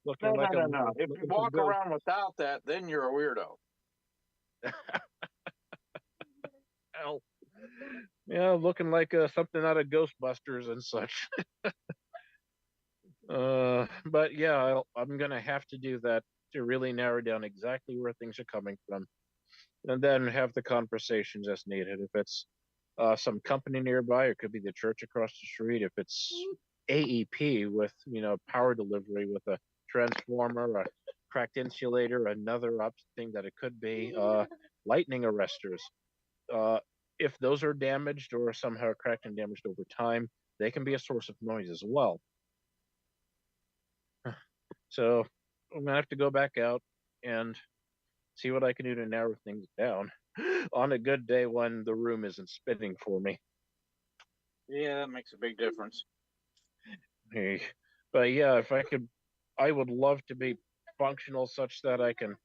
looking No, no, like no, I'm no. If you looking for walk ghosts. around without that, then you're a weirdo. Hell, yeah, looking like something out of Ghostbusters and such. But yeah, I'm gonna have to do that to really narrow down exactly where things are coming from, and then have the conversations as needed. If it's some company nearby, it could be the church across the street. If it's AEP with power delivery with a transformer, a cracked insulator, another up thing that it could be lightning arresters. Uh, if those are damaged or somehow cracked and damaged over time, they can be a source of noise as well. So I'm gonna have to go back out and see what I can do to narrow things down on a good day when the room isn't spinning for me. Yeah, that makes a big difference. Hey, but yeah, if I could, I would love to be functional such that I can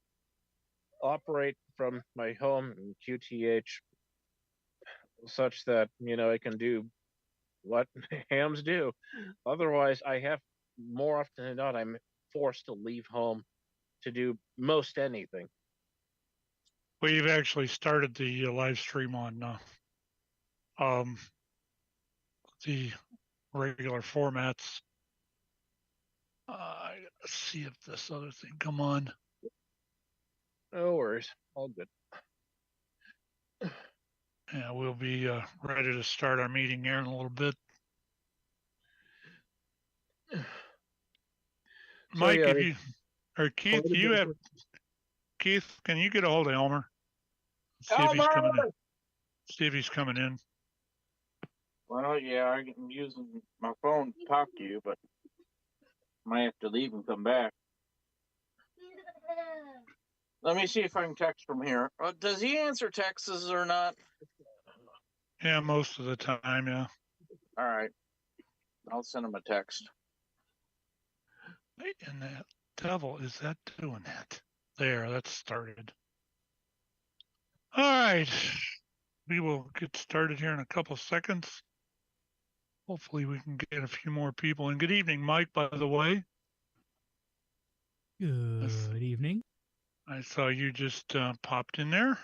operate from my home in QTH, such that I can do what hams do. Otherwise, I have more often than not, I'm forced to leave home to do most anything. We've actually started the live stream on um, the regular formats. Let's see if this other thing come on. No worries, all good. Yeah, we'll be ready to start our meeting here in a little bit. So Mike, yeah, if you or Keith, Keith, can you get a hold of Elmer? See if he's coming in. Elmer! See if he's coming in. Well, yeah, I'm using my phone to talk to you, but might have to leave and come back. Let me see if I can text from here. Does he answer texts or not? Yeah, most of the time, yeah. All right. I'll send him a text. What in the devil is that doing that? There, that's started. All right. We will get started here in a couple seconds. Hopefully we can get a few more people in. Good evening, Mike, by the way. Good evening. I saw you just popped in there.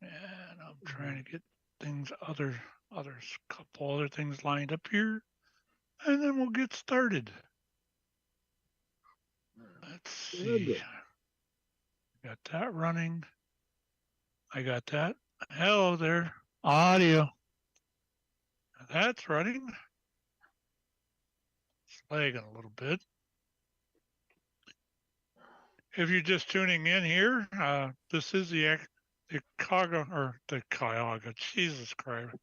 And I'm trying to get things couple other things lined up here. And then we'll get started. Let's see. Got that running. I got that. Hello there. Audio. That's running. It's lagging a little bit. If you're just tuning in here, this is the Cuyahoga, Jesus Christ,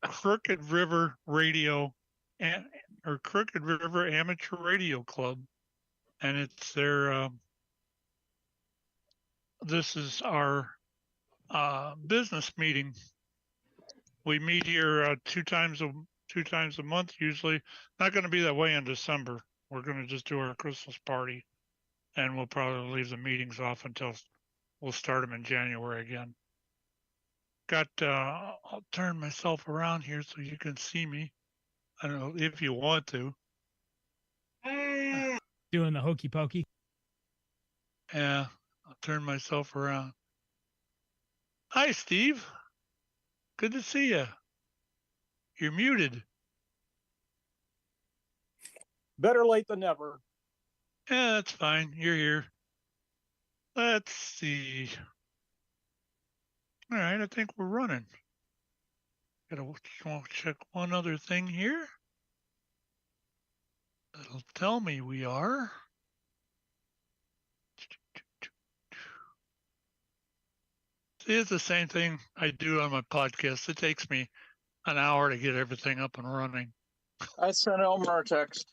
Crooked River Radio, or Crooked River Amateur Radio Club, and it's their. This is our business meeting. We meet here two times a month usually. Not going to be that way in December. We're going to just do our Christmas party, and we'll probably leave the meetings off until we'll start them in January again. I'll turn myself around here so you can see me. I don't know if you want to. Doing the hokey pokey. Yeah, I'll turn myself around. Hi, Steve. Good to see you. You're muted. Better late than never. Yeah, that's fine. You're here. Let's see. All right, I think we're running. Gotta check one other thing here. It'll tell me we are. See, it's the same thing I do on my podcast. It takes me an hour to get everything up and running. I sent Elmer a text.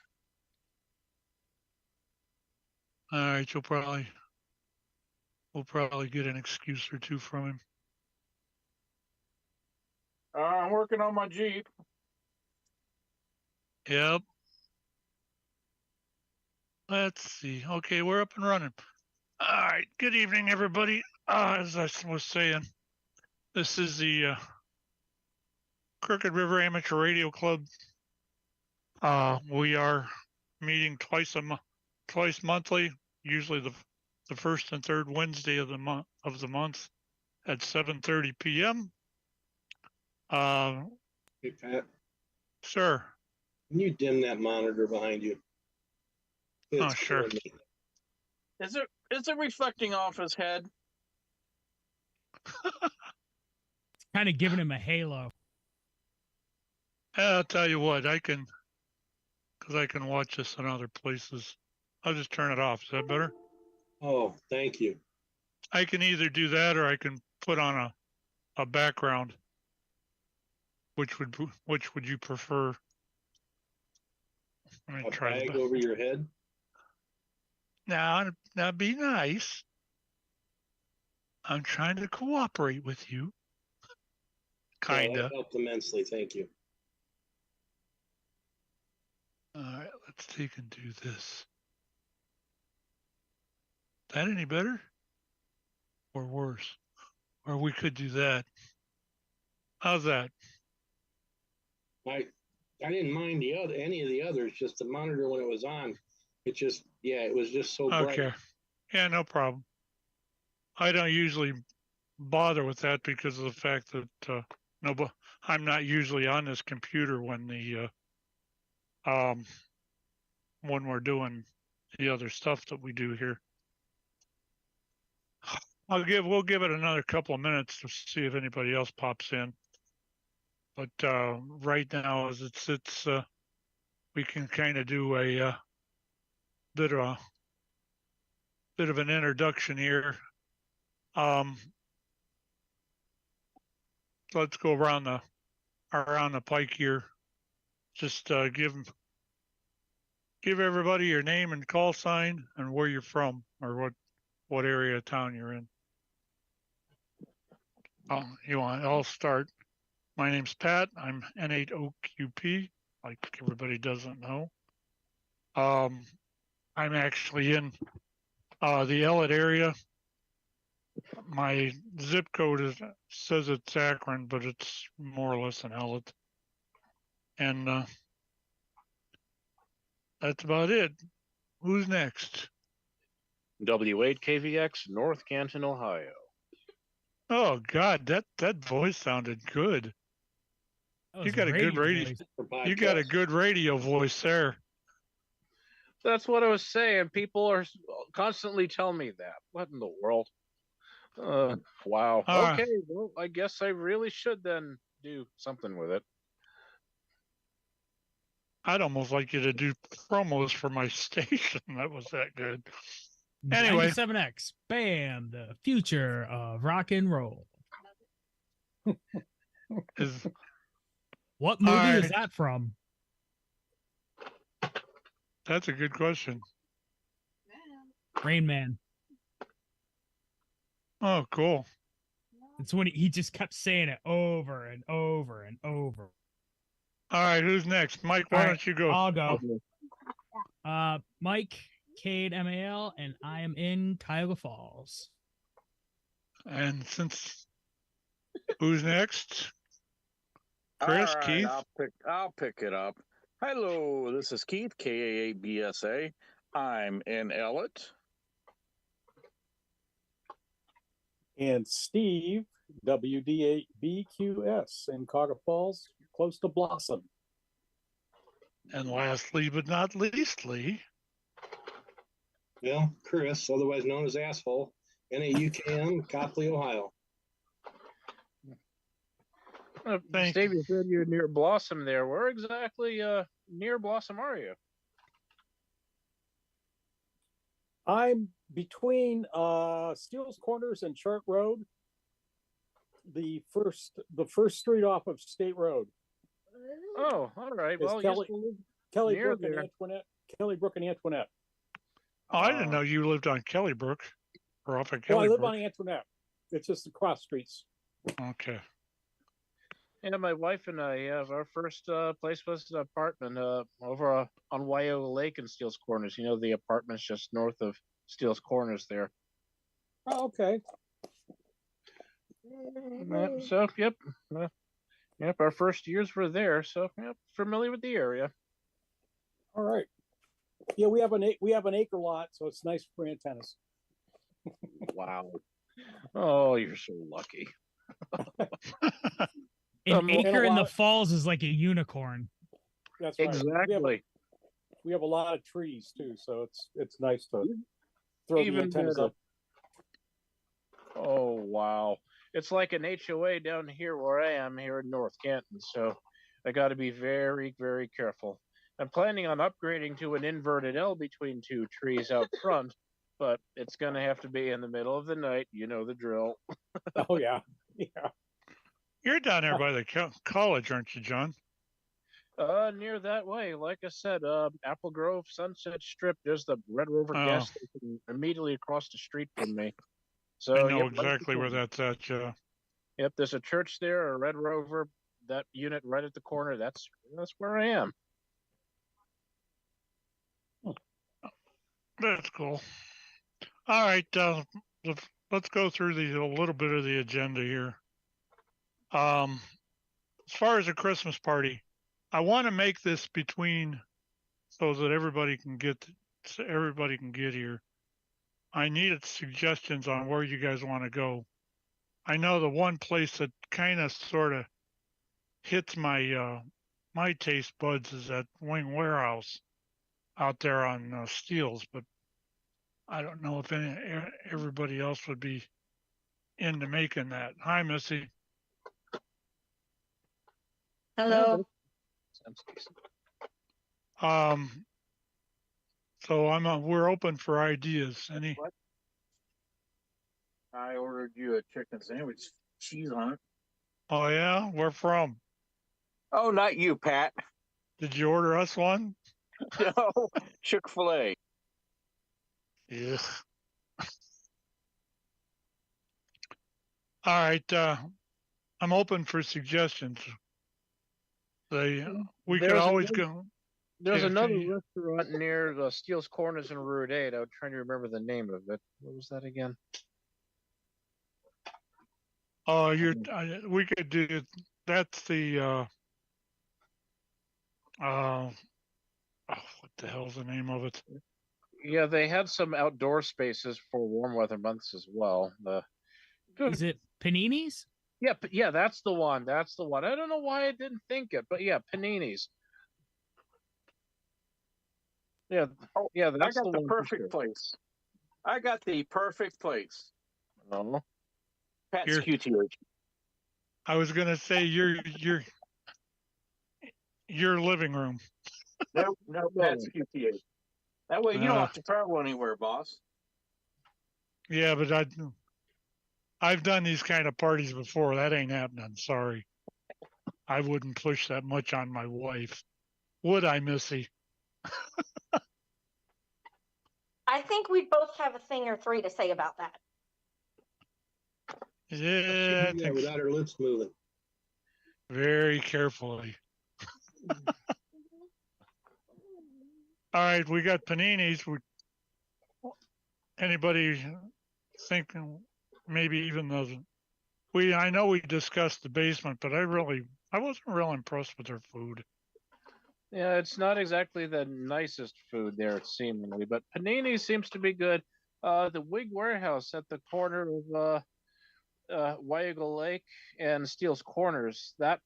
All right, we'll probably get an excuse or two from him. I'm working on my Jeep. Yep. Let's see. Okay, we're up and running. All right. Good evening, everybody. As I was saying, this is the Crooked River Amateur Radio Club. We are meeting twice monthly, usually the first and third Wednesday of the month at 7:30 p.m. Hey, Pat, Sir. can you dim that monitor behind you? Oh, It's sure. killing me. Is it reflecting off his head? Kind of giving him a halo. I'll tell you what, because I can watch this in other places. I'll just turn it off. Is that better? Oh, thank you. I can either do that or I can put on a background. Which would you prefer? Let me A try bag over your head? Now be nice. I'm trying to cooperate with you. Yeah, Kinda. that helped immensely. Thank you. All right, let's take and do this. That any better? Or worse? Or we could do that. How's that? I didn't mind any of the others, just the monitor when it was on. It was just so bright. Okay. Yeah, no problem. I don't usually bother with that because of the fact that I'm not usually on this computer when when we're doing the other stuff that we do here. We'll give it another couple of minutes to see if anybody else pops in. But right now, as it sits, we can kind of do a bit of an introduction here. Let's go around the pike here. Just give everybody your name and call sign and where you're from or what area of town you're in. I'll start. My name's Pat. I'm N8OQP, like everybody doesn't know. I'm actually in the Ellet area. My zip code says it's Akron, but it's more or less an Ellet. And that's about it. Who's next? W8KVX, North Canton, Ohio. Oh God, that voice sounded good. That You was got a good radio radio. voice. For You got a podcast. good radio voice there. That's what I was saying. People are constantly telling me that. What in the world? Wow. Okay, well, I guess I really should then do something with it. I'd almost like you to do promos for my station. That was that good. Anyway. 97X, bam, the future of rock and roll. What movie is that from? That's a good question. Rain Man. Oh, cool. It's when he just kept saying it over and over and over. All right, who's next? Mike, why don't you go? I'll go. Mike, Cade, MAL, and I am in Cuyahoga Falls. And who's next? Chris, All right, Keith? I'll pick it up. Hello, this is Keith, KAABSA. I'm in Ellet. And Steve, WD8BQS in Cuyahoga Falls, close to Blossom. And lastly, but not leastly, Well, Chris, otherwise known as Asshole, NAUKM, Copley, Ohio. Steve, you said you're near Blossom there. Where exactly near Blossom are you? I'm between Steele's Corners and Chart Road, the first street off of State Road. Oh, all right. It's Well, Kelly near Brook and there. Antoinette. Kelly Brook and Antoinette. Oh, I didn't know you lived on Kellybrook or off of Kellybrook. Well, I live on Antoinette. It's just across streets. Okay. Yeah, my wife and I have our first place was an apartment over on Wyoga Lake in Steele's Corners. You know, the apartment's just north of Steele's Corners there. Oh, okay. So, yep. Yep, our first years were there. So, yep, familiar with the area. All right. Yeah, we have an acre lot, so it's nice for antennas. Wow. Oh, you're so lucky. An Um, And a acre in the lot- falls is like a unicorn. That's right. Exactly. We have a lot of trees too, so it's nice to throw the Even antennas better. up. Oh, wow. It's like an HOA down here where I am here in North Canton, so I got to be very, very careful. I'm planning on upgrading to an inverted L between two trees out front, but it's going to have to be in the middle of the night. You know the drill. Oh yeah, yeah. You're down there by the college, aren't you, John? Near that way, like I said, Apple Grove, Sunset Strip. There's the Red Rover Oh. gas station immediately across the street from me. So I know yep, right exactly where before me. that's at. Yep, there's a church there, a Red Rover. That unit right at the corner. That's where I am. That's cool. All right, let's go through a little bit of the agenda here. As far as a Christmas party, I want to make this between so that everybody can get here. I needed suggestions on where you guys want to go. I know the one place that kind of sort of hits my my taste buds is that Wing Warehouse out there on Steels, but I don't know if everybody else would be into making that. Hi, Missy. Hello. Sounds decent. So we're open for ideas. Any? I ordered you a chicken sandwich, cheese on it. Oh yeah, where from? Oh, not you, Pat. Did you order us one? No, Chick-fil-A. Yeah. All right. I'm open for suggestions. We could There's always another- go. There's Yeah, another can you- restaurant near Steele's Corners in Route 8. I'm trying to remember the name of it. What was that again? Oh, we could do. That's the. What the hell's the name of it? Yeah, they had some outdoor spaces for warm weather months as well. Is it Panini's? Yeah, that's the one. That's the one. I don't know why I didn't think it, but yeah, Panini's. Yeah, Oh, yeah, I that's got the the one. for perfect sure. place. I got the perfect place. Oh, Pat's You're- QTH. I was gonna say your living room. No, Pat's QTH. That way you don't Uh, have to travel anywhere, boss. Yeah, but I've done these kind of parties before. That ain't happening. Sorry. I wouldn't push that much on my wife. Would I, Missy? I think we both have a thing or three to say about that. Yeah, I Yeah, think without her lips moving. very carefully. All right, we got paninis. Anybody thinking maybe even those? I know we discussed the basement, but I wasn't real impressed with their food. yeah, it's not exactly the nicest food there, seemingly, but Panini seems to be good. The Wig Warehouse at the corner of Waiga Lake and Steele's Corners, that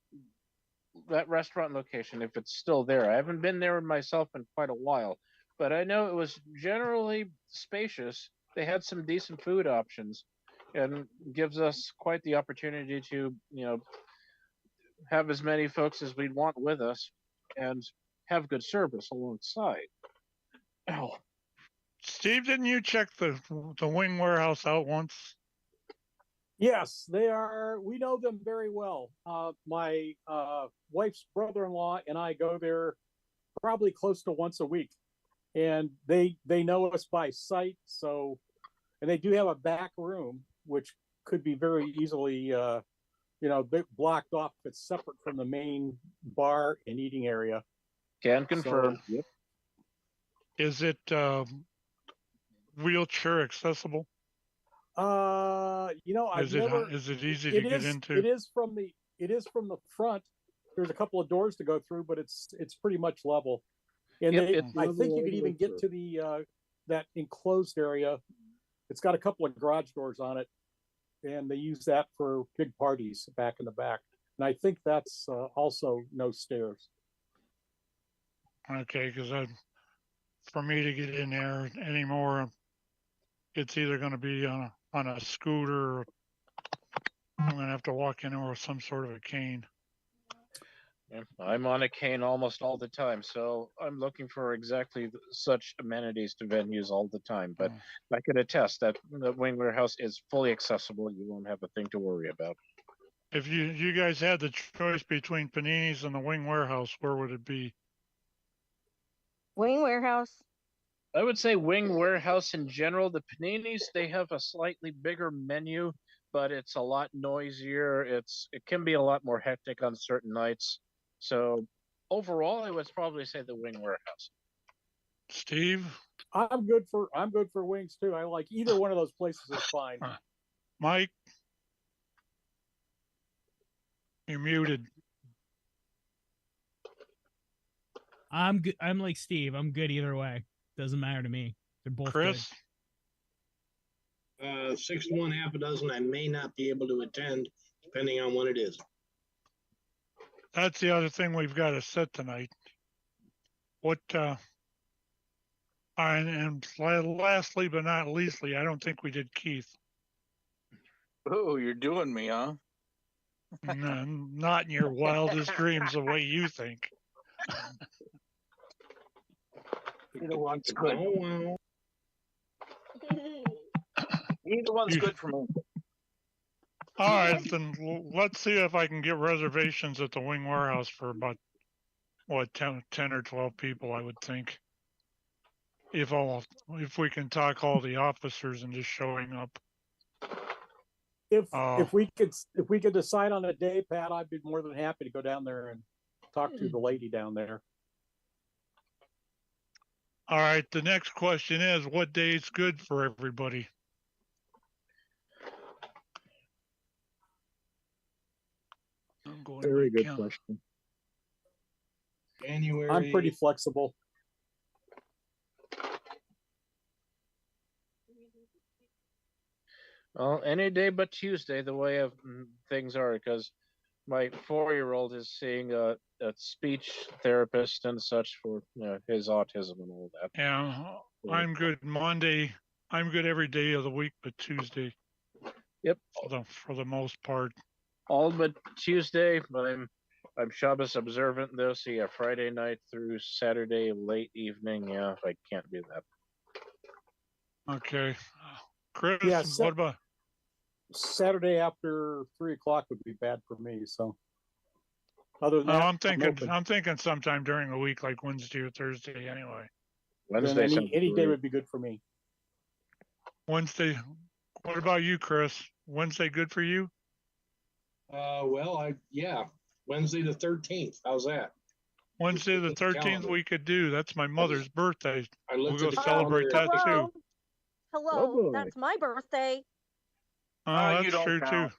restaurant location, if it's still there. I haven't been there myself in quite a while, but I know it was generally spacious. They had some decent food options and gives us quite the opportunity to, have as many folks as we'd want with us and have good service alongside. Oh, Steve, didn't you check the Wing Warehouse out once? Yes, they are. We know them very well. My wife's brother-in-law and I go there probably close to once a week, and they know us by sight. So, and they do have a back room which could be very easily, blocked off. It's separate from the main bar and eating area. can confirm. So- Yep. Is it wheelchair accessible? I've Is never. it easy to get into? It is from the front. There's a couple of doors to go through, but it's pretty much level. And Yep, they, it's I level think you all could the way even get through. to the that enclosed area. It's got a couple of garage doors on it, and they use that for big parties back in the back. And I think that's also no stairs. Okay, because for me to get in there anymore, it's either going to be on a scooter, or I'm going to have to walk in there with some sort of a cane. Yeah, I'm on a cane almost all the time, so I'm looking for exactly such amenities to venues all the time. But Mm. I can attest that the Wing Warehouse is fully accessible. You won't have a thing to worry about. If you guys had the choice between Panini's and the Wing Warehouse, where would it be? Wing Warehouse. I would say Wing Warehouse in general. The Paninis, they have a slightly bigger menu, but it's a lot noisier. It can be a lot more hectic on certain nights. So overall, I would probably say the Wing Warehouse. Steve? I'm good for wings too. I like either one of those places is fine. Mike? You're muted. I'm good. I'm like Steve. I'm good either way. Doesn't matter to me. They're both Chris? good. 6 to 1, half a dozen. I may not be able to attend, depending on when it is. That's the other thing we've got to set tonight. What, and lastly but not leastly, I don't think we did Keith. Oh, you're doing me, huh? No, not in your wildest dreams the way you think. Either one's good. Oh, well. Either one's You- good for me. All right, then let's see if I can get reservations at the Wing Warehouse for about, what, 10 or 12 people, I would think. If we can talk all the officers and just showing up. If we could decide on a day, Pat, I'd be more than happy to go down there and talk to the lady down there. All right, the next question is, what day is good for everybody? I'm going to Very my good count. question. January. I'm pretty flexible. Well, any day but Tuesday, the way of things are, because my 4-year-old is seeing a speech therapist and such for his autism and all that. Yeah, I'm good Monday. I'm good every day of the week, but Tuesday. Yep. For the most part. All but Tuesday. I'm Shabbos observant though, so yeah, Friday night through Saturday late evening. Yeah, I can't do that. Okay. Chris, Yeah, what about? Saturday after 3 o'clock would be bad for me. So, other than that, I'm open. thinking sometime during the week, like Wednesday or Thursday, anyway. Then Wednesday. any day would be good for me. Wednesday. What about you, Chris? Wednesday good for you? Well, yeah, Wednesday the 13th. How's that? Wednesday the Look at the 13th calendar. we could do. That's my mother's birthday. I We'll looked go at the celebrate calendar. that Hello. too. Hello. Oh, boy. That's my birthday. Oh, You that's don't true count. too.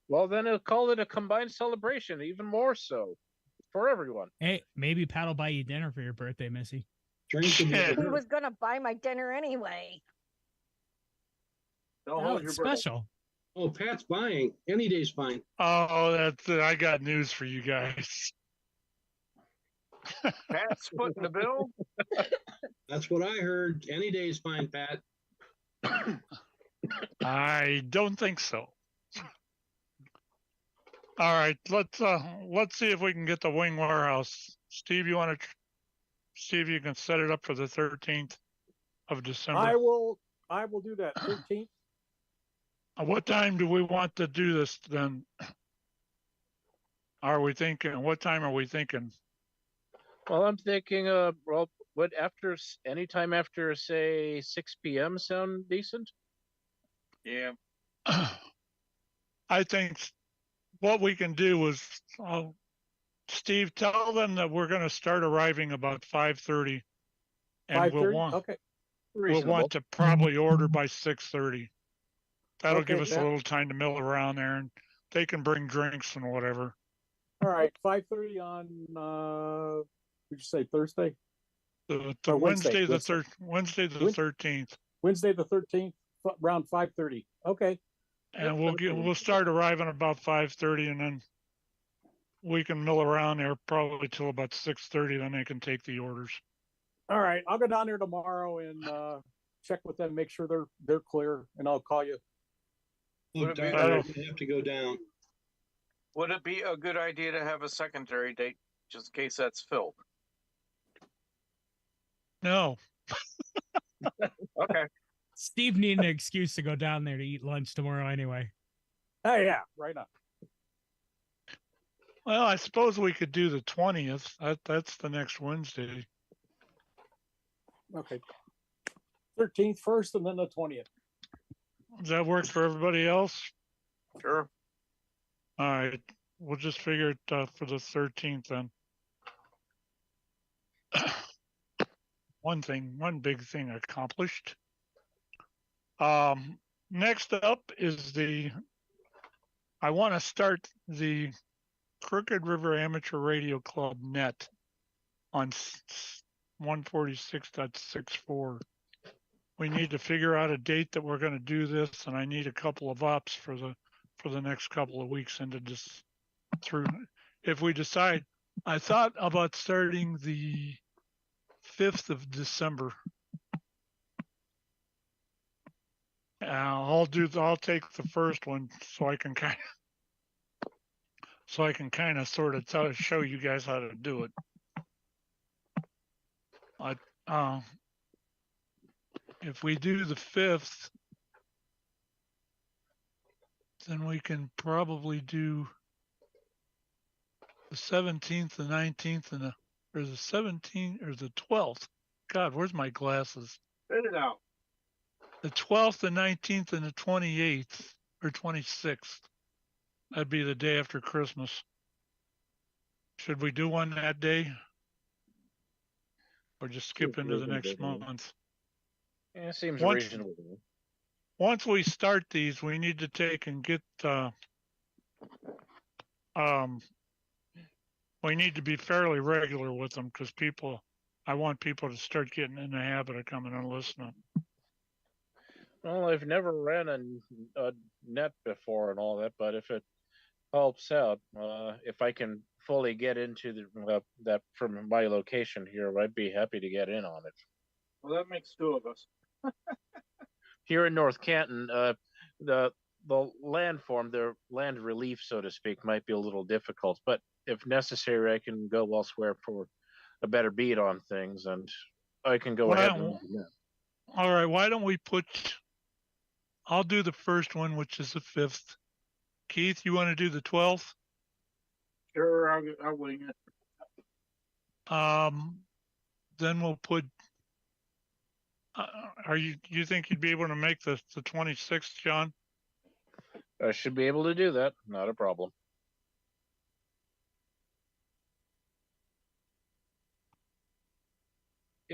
Well, then I'll call it a combined celebration, even more so for everyone. Hey, maybe Pat will buy you dinner for your birthday, Missy. Drink and Yeah. He was gonna buy my dinner anyway. Don't Oh, hold your it's breath. special. Oh, Pat's buying. Any day's fine. Oh, I got news for you guys. Pat's footing the bill. That's what I heard. Any day's fine, Pat. I don't think so. All right, let's see if we can get the Wing Warehouse. Steve, you want to see if you can set it up for the 13th of December? I will do that. 13th. What time do we want to do this then? Are we thinking? What time are we thinking? Well, I'm thinking, well, would anytime after say 6 p.m. sound decent? Yeah. I think what we can do is, Steve, tell them that we're going to start arriving about 5:30, and 5:30. Okay. we'll Reasonable. want to probably order by 6:30. That'll Okay, give us a Pat. little time to mill around there, and they can bring drinks and whatever. All right. 5:30 on Did you say Thursday? The Or Wednesday, Wednesday the Wed- 13th. Wednesday the 13th, around 5:30. Okay. And we'll start arriving about 5:30, and then we can mill around there probably till about 6:30. Then they can take the orders. All right. I'll go down there tomorrow and check with them, make sure they're clear, and I'll call you. Would it be Tyler, you're gonna have to go down. Would it be a good idea to have a secondary date just in case that's filled? No, Okay. Steve needed an excuse to go down there to eat lunch tomorrow anyway. Oh yeah, right on. well, I suppose we could do the 20th. That's the next Wednesday. Okay. 13th first, and then the 20th. Does that work for everybody else? Sure. All right, we'll just figure it for the 13th then. One big thing accomplished. Next up is I want to start the Crooked River Amateur Radio Club net on 146.64. We need to figure out a date that we're going to do this, and I need a couple of ops for the next couple of weeks into this through. If we decide, I thought about starting the 5th of December. I'll take the first one so I can kind of sort of show you guys how to do it. If we do the 5th, then we can probably do the 17th, the 19th, or the 17th or the 12th. God, where's my glasses? Spit it out. The 12th, the 19th, and the 28th or 26th. That'd be the day after Christmas. Should we do one that day? Or just skip into the next month? Yeah, it seems Once- reasonable. Once we start these, we need to take and get, we need to be fairly regular with them because I want people to start getting in the habit of coming and listening. Well, I've never ran a net before and all that, but if it helps out, if I can fully get into that from my location here, I'd be happy to get in on it. Well, that makes two of us. Here in North Canton, the landform, the land relief, so to speak, might be a little difficult, but if necessary, I can go elsewhere for a better beat on things, and I can go ahead and do that. All right, why don't we I'll do the first one, which is the 5th. Keith, you want to do the 12th? Sure, I'll wing it. Then we'll put. You think you'd be able to make the 26th, John? I should be able to do that. Not a problem.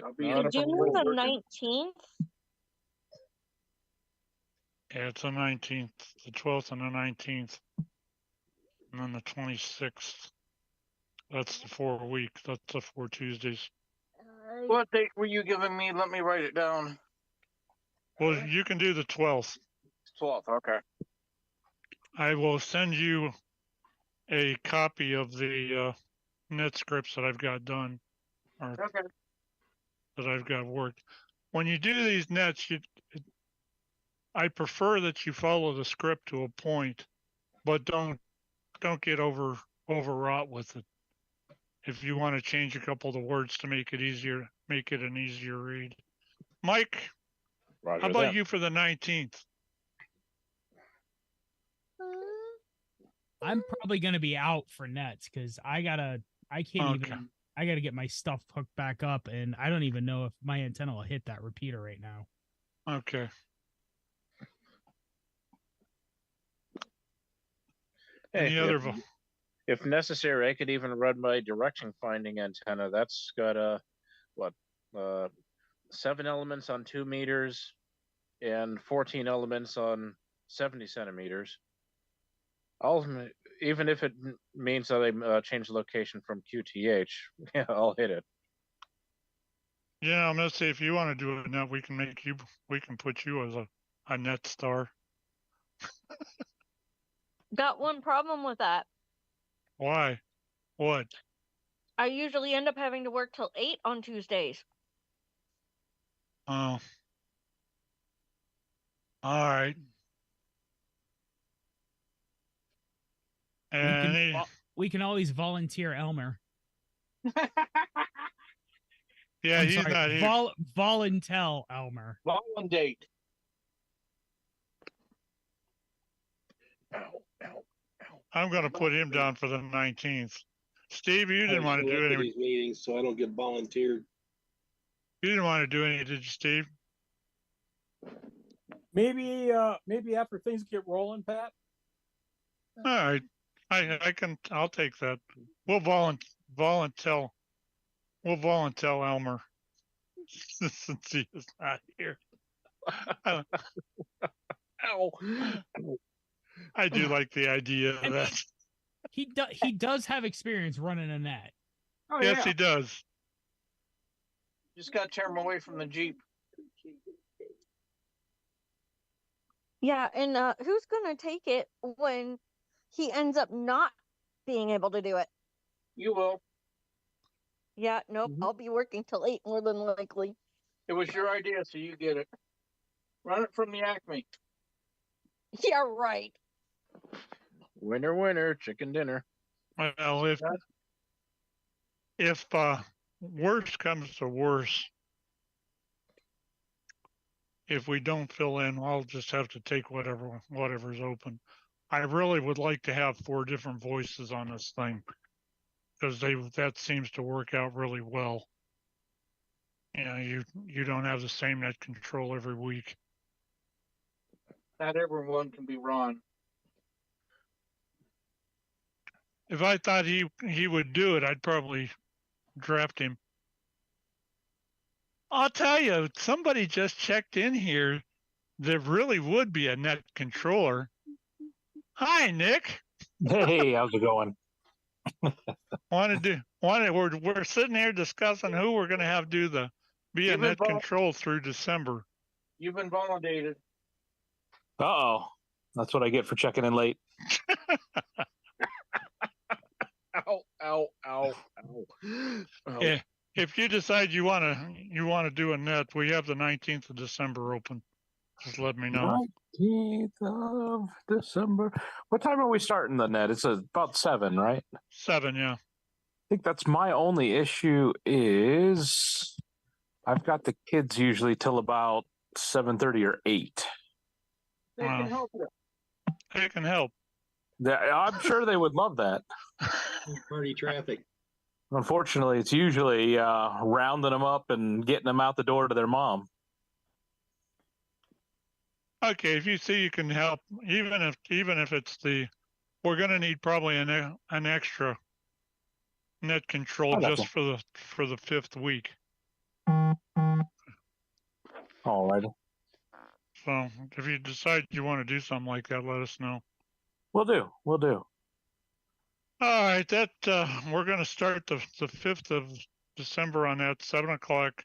I'll be Not a Did you problem. mean the 19th? Yeah, it's the 19th, the 12th and the 19th. And then the 26th. That's the 4 week. That's the 4 Tuesdays. What date were you giving me? Let me write it down. Well, you can do the 12th. 12th, okay. I will send you a copy of the net scripts that I've got done or Okay. that I've got worked. When you do these nets, I prefer that you follow the script to a point, but don't get overwrought with it. If you want to change a couple of the words to make it easier, make it an easier read. Mike, Roger how about that. you for the 19th? I'm probably gonna be out for nets because I gotta get my stuff hooked back up, and I don't even know if my antenna will hit that repeater right now. Okay. Hey, Any other? if necessary, I could even run my direction finding antenna. That's got 7 elements on 2 meters and 14 elements on 70 centimeters. even if it means that I change the location from QTH, yeah, I'll hit it. Yeah, I'm gonna say if you want to do it now, we can put you as a net star. Got one problem with that. Why? What? I usually end up having to work till 8 on Tuesdays. Oh. All right. And We can always volunteer Elmer. yeah, I'm he's sorry, not here. voluntel Elmer. Volundate. Ow, ow, ow. I'm gonna put him down for the 19th. Steve, you I didn't want to show do up to any. these meetings, so I don't get volunteered. You didn't want to do any, did you, Steve? Maybe after things get rolling, Pat. All right, I'll take that. We'll voluntel Elmer since he is not here. Ow. I do like the idea of that. He does have experience running a net. Oh, Yes, yeah. he does. Just got to tear him away from the Jeep. Yeah, and who's gonna take it when he ends up not being able to do it? You will. Yeah, nope, I'll be working till 8 more than likely. It was your idea, so you get it. Run it from the Acme. Yeah, right. Winner, winner, chicken dinner. Well, if worse comes to worse, if we don't fill in, I'll just have to take whatever's open. I really would like to have 4 different voices on this thing because that seems to work out really well. You know, you don't have the same net control every week. Not everyone can be Ron. If I thought he would do it, I'd probably draft him. I'll tell you, somebody just checked in here. There really would be a net controller. Hi, Nick. Hey, how's it going? We're sitting here discussing who we're going to have be a You've been net control through December. You've been voluntated. Uh-oh. That's what I get for checking in late. Ow, ow, ow, ow. Yeah. If you decide you want to do a net, we have the 19th of December open. Just let me know. 19th of December. What time are we starting the net? It's about 7, right? 7, yeah. I think that's my only issue is I've got the kids usually till about 7:30 or 8. They can help you. It can help. I'm sure they would love that. Party traffic. Unfortunately, it's usually rounding them up and getting them out the door to their mom. Okay, if you see you can help, even if it's we're going to need probably an extra net control just for the 5th week. All right. So if you decide you want to do something like that, let us know. We'll do. All right, that we're going to start the 5th of December on that 7 o'clock,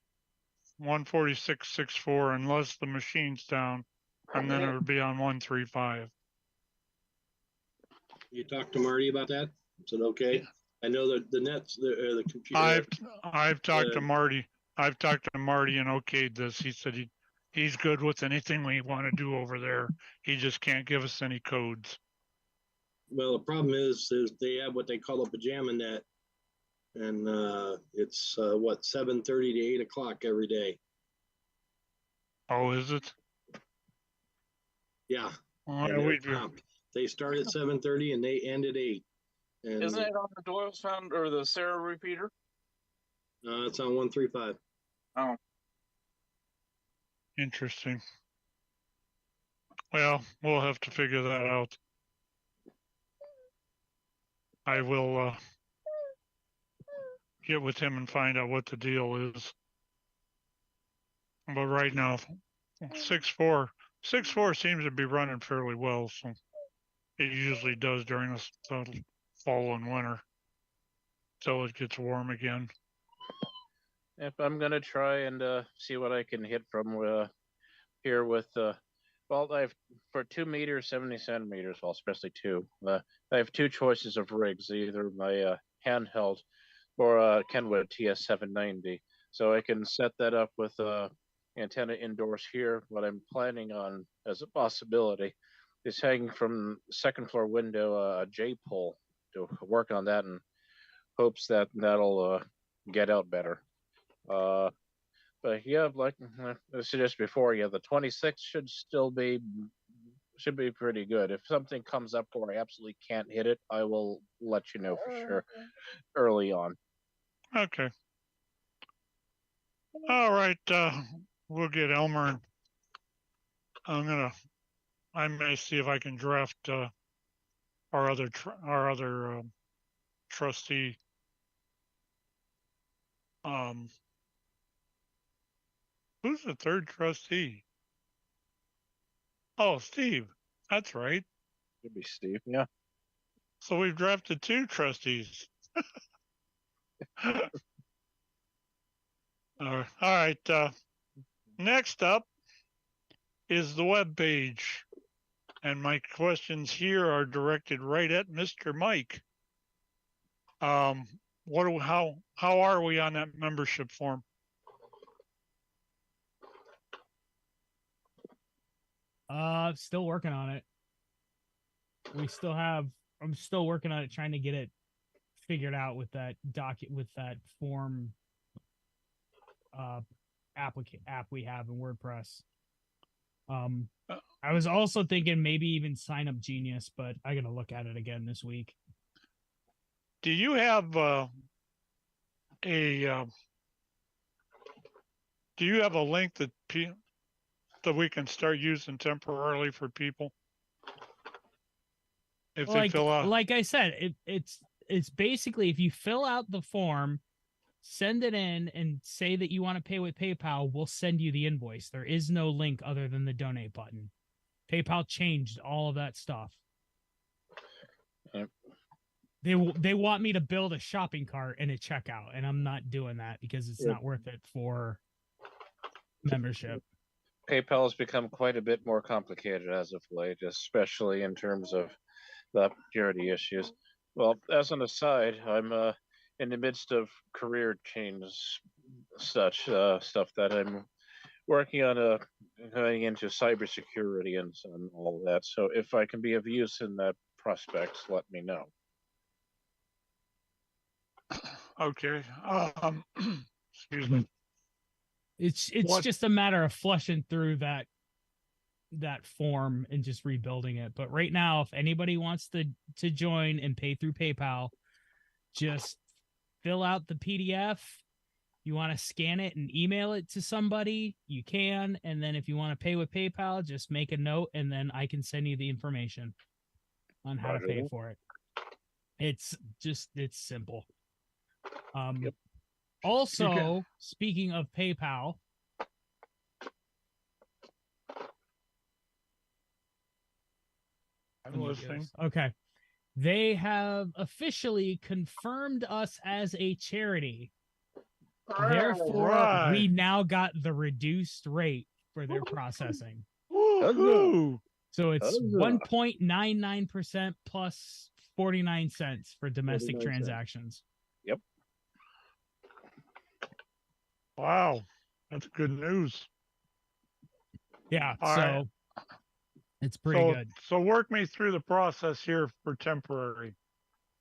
146.64, unless the machine's down, and then it would be on 135. You talked to Marty about that? Is it okay? Yeah. I know that the nets, the computer. I've talked to Marty. I've talked to Marty and okayed this. He said he's good with anything we want to do over there. He just can't give us any codes. Well, the problem is they have what they call a pajama net, and it's 7:30 to 8 o'clock every day. Oh, is it? Yeah. Well, they start at 7:30 and they end at 8. And Isn't it on the Doyle's Found or the Sarah repeater? it's on 135. Oh, interesting. Well, we'll have to figure that out. I will get with him and find out what the deal is. But right now, 6.4 seems to be running fairly well. So it usually does during the fall and winter, till it gets warm again. If I'm gonna try and see what I can hit from here with well, I've for 2 meters, 70 centimeters, well, especially two. I have two choices of rigs, either my handheld or Kenwood TS790. So I can set that up with antenna indoors here. What I'm planning on as a possibility is hanging from second floor window a J pole to work on that in hopes that that'll get out better. But yeah, like I suggested before, yeah, the 26th should be pretty good. If something comes up where I absolutely can't hit it, I will let you know for sure early on. Okay. All right. We'll get Elmer. And I may see if I can draft our other trustee. Who's the third trustee? Oh, Steve. That's right. Should be Steve. Yeah. So we've drafted two trustees. All right. Next up is the web page. And my questions here are directed right at Mr. Mike. How are we on that membership form? Still working on it. I'm still working on it, trying to get it figured out with that form app we have in WordPress. I was also thinking maybe even Sign Up Genius, but I gotta look at it again this week. Do you have a link that we can start using temporarily for people if they fill out? Like I said, it's basically if you fill out the form, send it in, and say that you want to pay with PayPal, we'll send you the invoice. There is no link other than the donate button. PayPal changed all of that stuff. Yep. They want me to build a shopping cart and a checkout, and I'm not doing that because it's not worth it for membership. PayPal has become quite a bit more complicated as of late, especially in terms of the security issues. Well, as an aside, I'm in the midst of career change, such stuff that I'm working on going into cybersecurity and all of that. So if I can be of use in that prospect, let me know. Okay. Excuse me. It's just a matter of flushing through that form and just rebuilding it. But right now, if anybody wants to join and pay through PayPal, just fill out the PDF. You want to scan it and email it to somebody, you can. And then if you want to pay with PayPal, just make a note and then I can send you the information on how to pay for it. It's simple. Yep. Also, speaking of PayPal, I'm listening. Okay. They have officially confirmed us as a charity. Therefore, we now got the reduced rate for their processing. Woo-hoo! So it's 1.99% plus 49 cents for domestic transactions. Yep. Wow. That's good news. Yeah. All right. It's pretty good. So work me through the process here for temporary.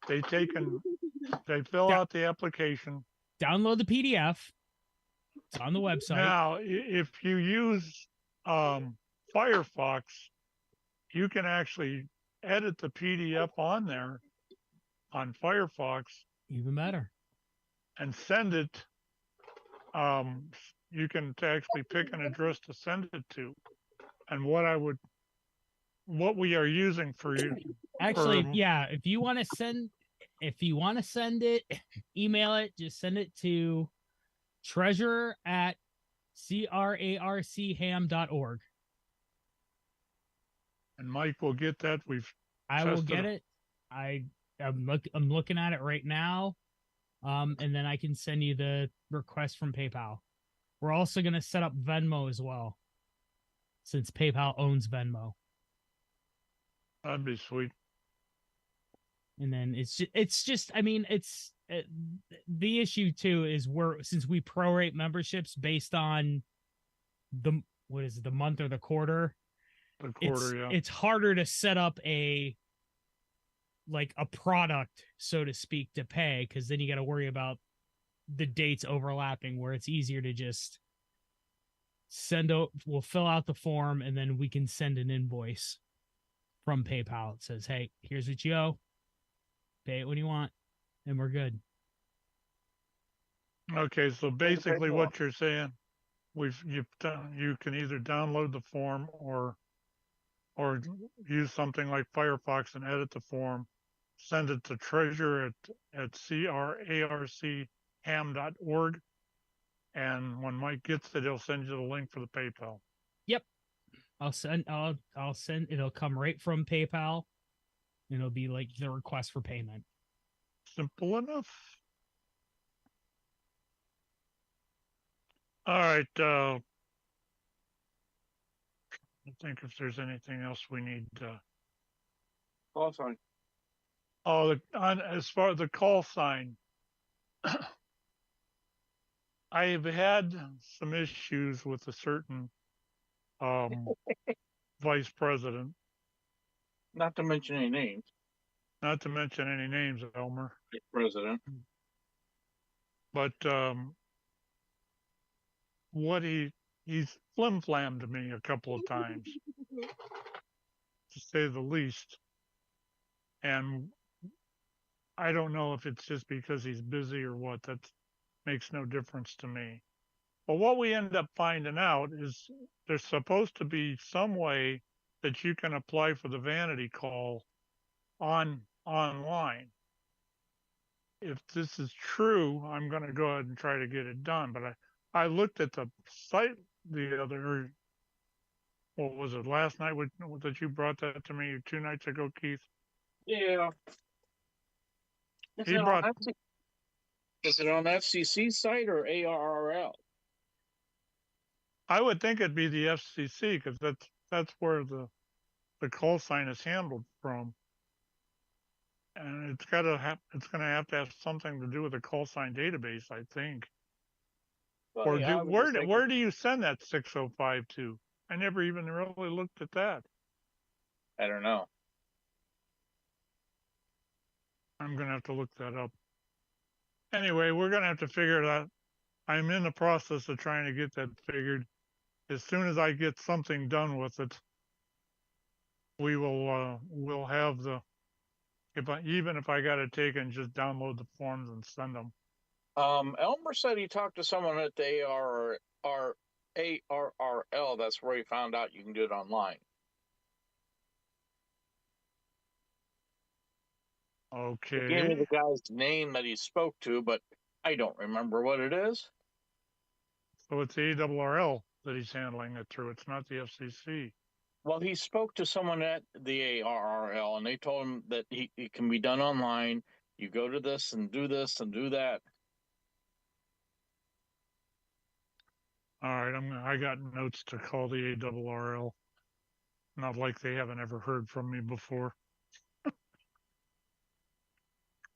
They fill out the application. Download the PDF. It's on the website. Now, if you use Firefox, you can actually edit the PDF on there on Firefox. Even better. And send it. You can actually pick an address to send it to. And what we are using for you. Actually, yeah, if you want to send it, email it, just send it to treasurer@crarcham.org. And Mike will get that. I will get it. I'm looking at it right now. And then I can send you the request from PayPal. We're also going to set up Venmo as well, since PayPal owns Venmo. That'd be sweet. And then it's just I mean, the issue too is since we prorate memberships based on the month or the quarter. The quarter, yeah. It's harder to set up a product, so to speak, to pay, because then you got to worry about the dates overlapping, where it's easier to just we'll fill out the form and then we can send an invoice from PayPal. It says, hey, here's what you owe, pay it when you want, and we're good. Okay, so basically what you're saying, you can either download the form or use something like Firefox and edit the form, send it to treasurer at crarcham.org, and when Mike gets it, he'll send you the link for the PayPal. Yep. I'll send it'll come right from PayPal, and it'll be like the request for payment. Simple enough. All right. I think if there's anything else we need. Call sign. Oh, as far as the call sign, I have had some issues with a certain vice president. Not to mention any names. Not to mention any names, Elmer. President. But what he's flim-flammed me a couple of times, to say the least. And I don't know if it's just because he's busy or what. That makes no difference to me. But what we end up finding out is there's supposed to be some way that you can apply for the vanity call online. If this is true, I'm going to go ahead and try to get it done. But I looked at the site what was it, last night that you brought that to me 2 nights ago, Keith? Yeah. Is it on FCC site or ARRL? I would think it'd be the FCC, because that's where the call sign is handled from. And it's going to have to have something to do with the call sign database, I think. Well, Or yeah, where do you send that 605 to? I never even really looked at that. I don't know. I'm going to have to look that up. Anyway, we're going to have to figure it out. I'm in the process of trying to get that figured. As soon as I get something done with it, we'll have even if I got to take and just download the forms and send them. Elmer said he talked to someone at the ARRL. That's where he found out you can do it online. Okay. He gave me the guy's name that he spoke to, but I don't remember what it is. So it's the ARRL that he's handling it through. It's not the FCC. Well, he spoke to someone at the ARRL, and they told him that it can be done online. You go to this and do that. All right, I got notes to call the ARRL. Not like they haven't ever heard from me before.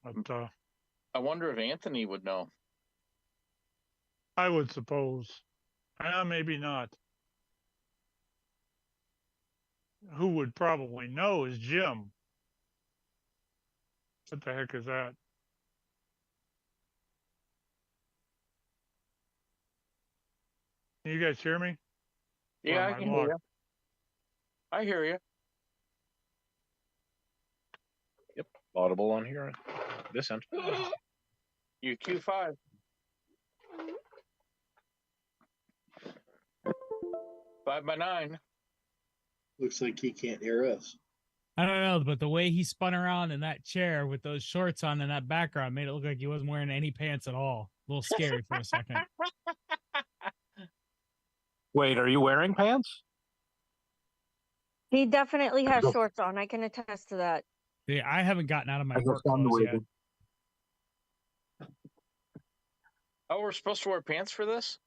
But I wonder if Anthony would know. I would suppose. Maybe not. Who would probably know is Jim. What the heck is that? Can you guys hear me? Yeah, I can hear you. I hear you. Yep, audible on here. This end. You Q5. 5x9. Looks like he can't hear us. I don't know, but the way he spun around in that chair with those shorts on in that background made it look like he wasn't wearing any pants at all. A little scary for a second. Wait, are you wearing pants? He definitely has Go. shorts on. I can attest to that. Yeah, I haven't gotten out of my I work just found the clothes yet. waving. Oh, we're supposed to wear pants for this?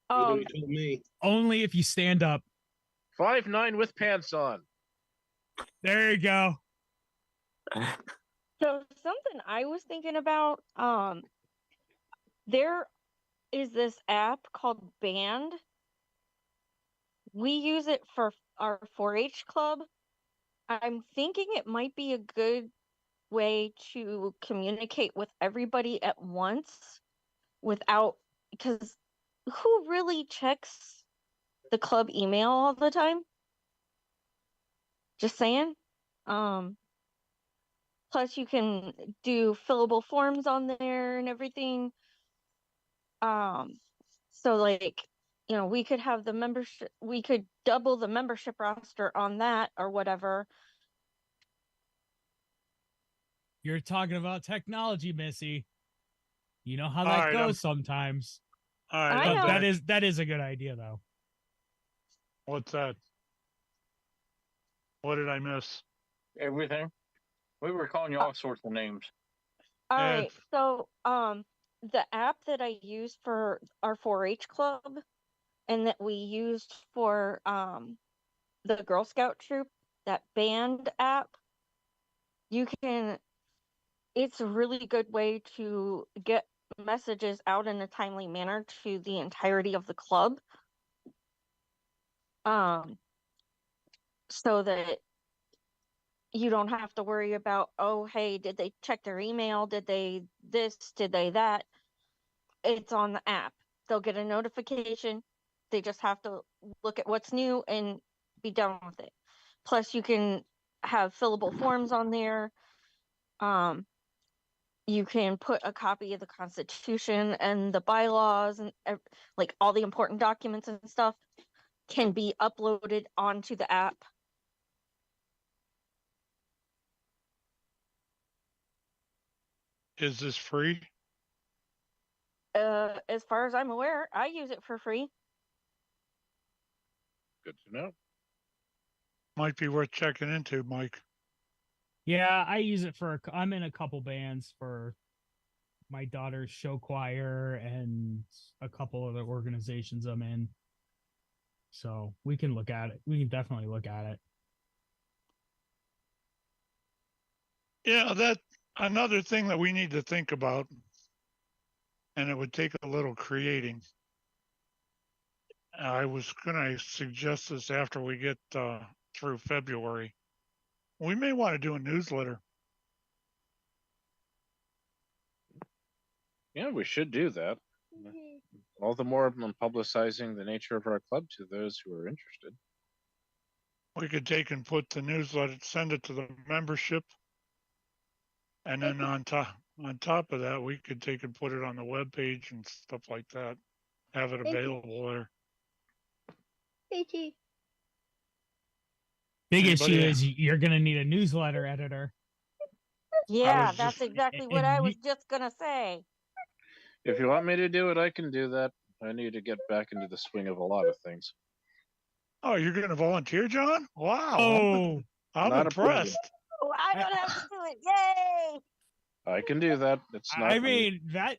You told me. Only if you stand up. 5'9" with pants on. There you go. So something I was thinking about, there is this app called Band. We use it for our 4-H club. I'm thinking it might be a good way to communicate with everybody at once without, because who really checks the club email all the time? Just saying. Plus you can do fillable forms on there and everything. So like, we could have the membership, we could double the membership roster on that or whatever. You're talking about technology, Missy. You know how All that right, goes sometimes. All right, I I'm know. back. That is a good idea though. What's that? What did I miss? Everything? We were calling you all sorts of names. All Yeah. right. So, the app that I use for our 4-H club and that we used for the Girl Scout troop, that Band app, it's a really good way to get messages out in a timely manner to the entirety of the club. So that you don't have to worry about, oh, hey, did they check their email? Did they this? Did they that? It's on the app. They'll get a notification. They just have to look at what's new and be done with it. Plus, you can have fillable forms on there. You can put a copy of the Constitution and the bylaws and like all the important documents and stuff can be uploaded onto the app. Is this free? As far as I'm aware, I use it for free. Good to know. Might be worth checking into, Mike. Yeah, I use it I'm in a couple bands for my daughter's show choir and a couple other organizations I'm in. So we can look at it. We can definitely look at it. Yeah, that another thing that we need to think about, and it would take a little creating. I was gonna suggest this after we get through February. We may want to do a newsletter. Yeah, we should do that. All the more I'm publicizing the nature of our club to those who are interested. We could take and put the newsletter, send it to the membership, and then on top of that, we could take and put it on the web page and stuff like that. Have it available there. Big Anybody- issue is you're gonna need a newsletter editor. Yeah, was that's just- exactly what and I you- was just gonna say. If you want me to do it, I can do that. I need to get back into the swing of a lot of things. Oh, you're going to volunteer, John? Wow. Oh, I'm not a problem. impressed. Oh, I don't have to do it. Yay! I can do that. It's not. I mean that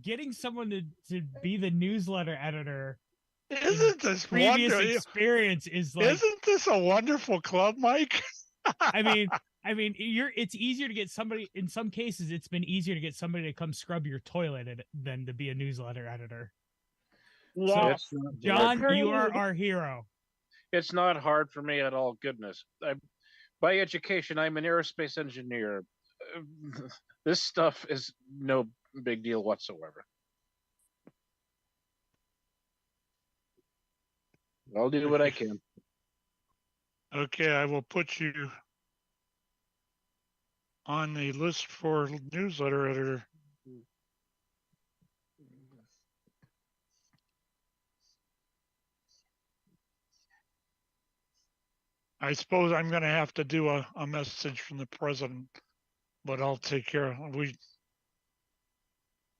getting someone to be the newsletter editor. Isn't this Previous wonderful? experience is like. Isn't this a wonderful club, Mike? I mean, it's easier to get somebody. In some cases, it's been easier to get somebody to come scrub your toilet than to be a newsletter editor. Yes. It's not, John, you are Agreed. our hero. it's not hard for me at all. Goodness, by education, I'm an aerospace engineer. This stuff is no big deal whatsoever. I'll do what I can. Okay, I will put you on the list for newsletter editor. I suppose I'm going to have to do a message from the president, but I'll take care of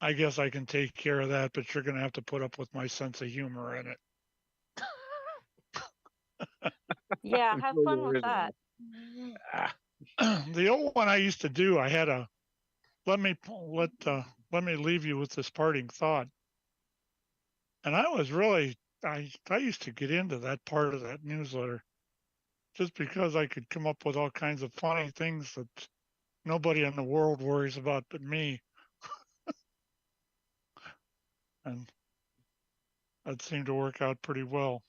I guess I can take care of that, but you're going to have to put up with my sense of humor in it. Yeah, I'm have sure fun there with is that. one. Ah, The old one I used to do, I had a let me leave you with this parting thought. And I was really I used to get into that part of that newsletter just because I could come up with all kinds of funny things that nobody in the world worries about but me. And that seemed to work out pretty well.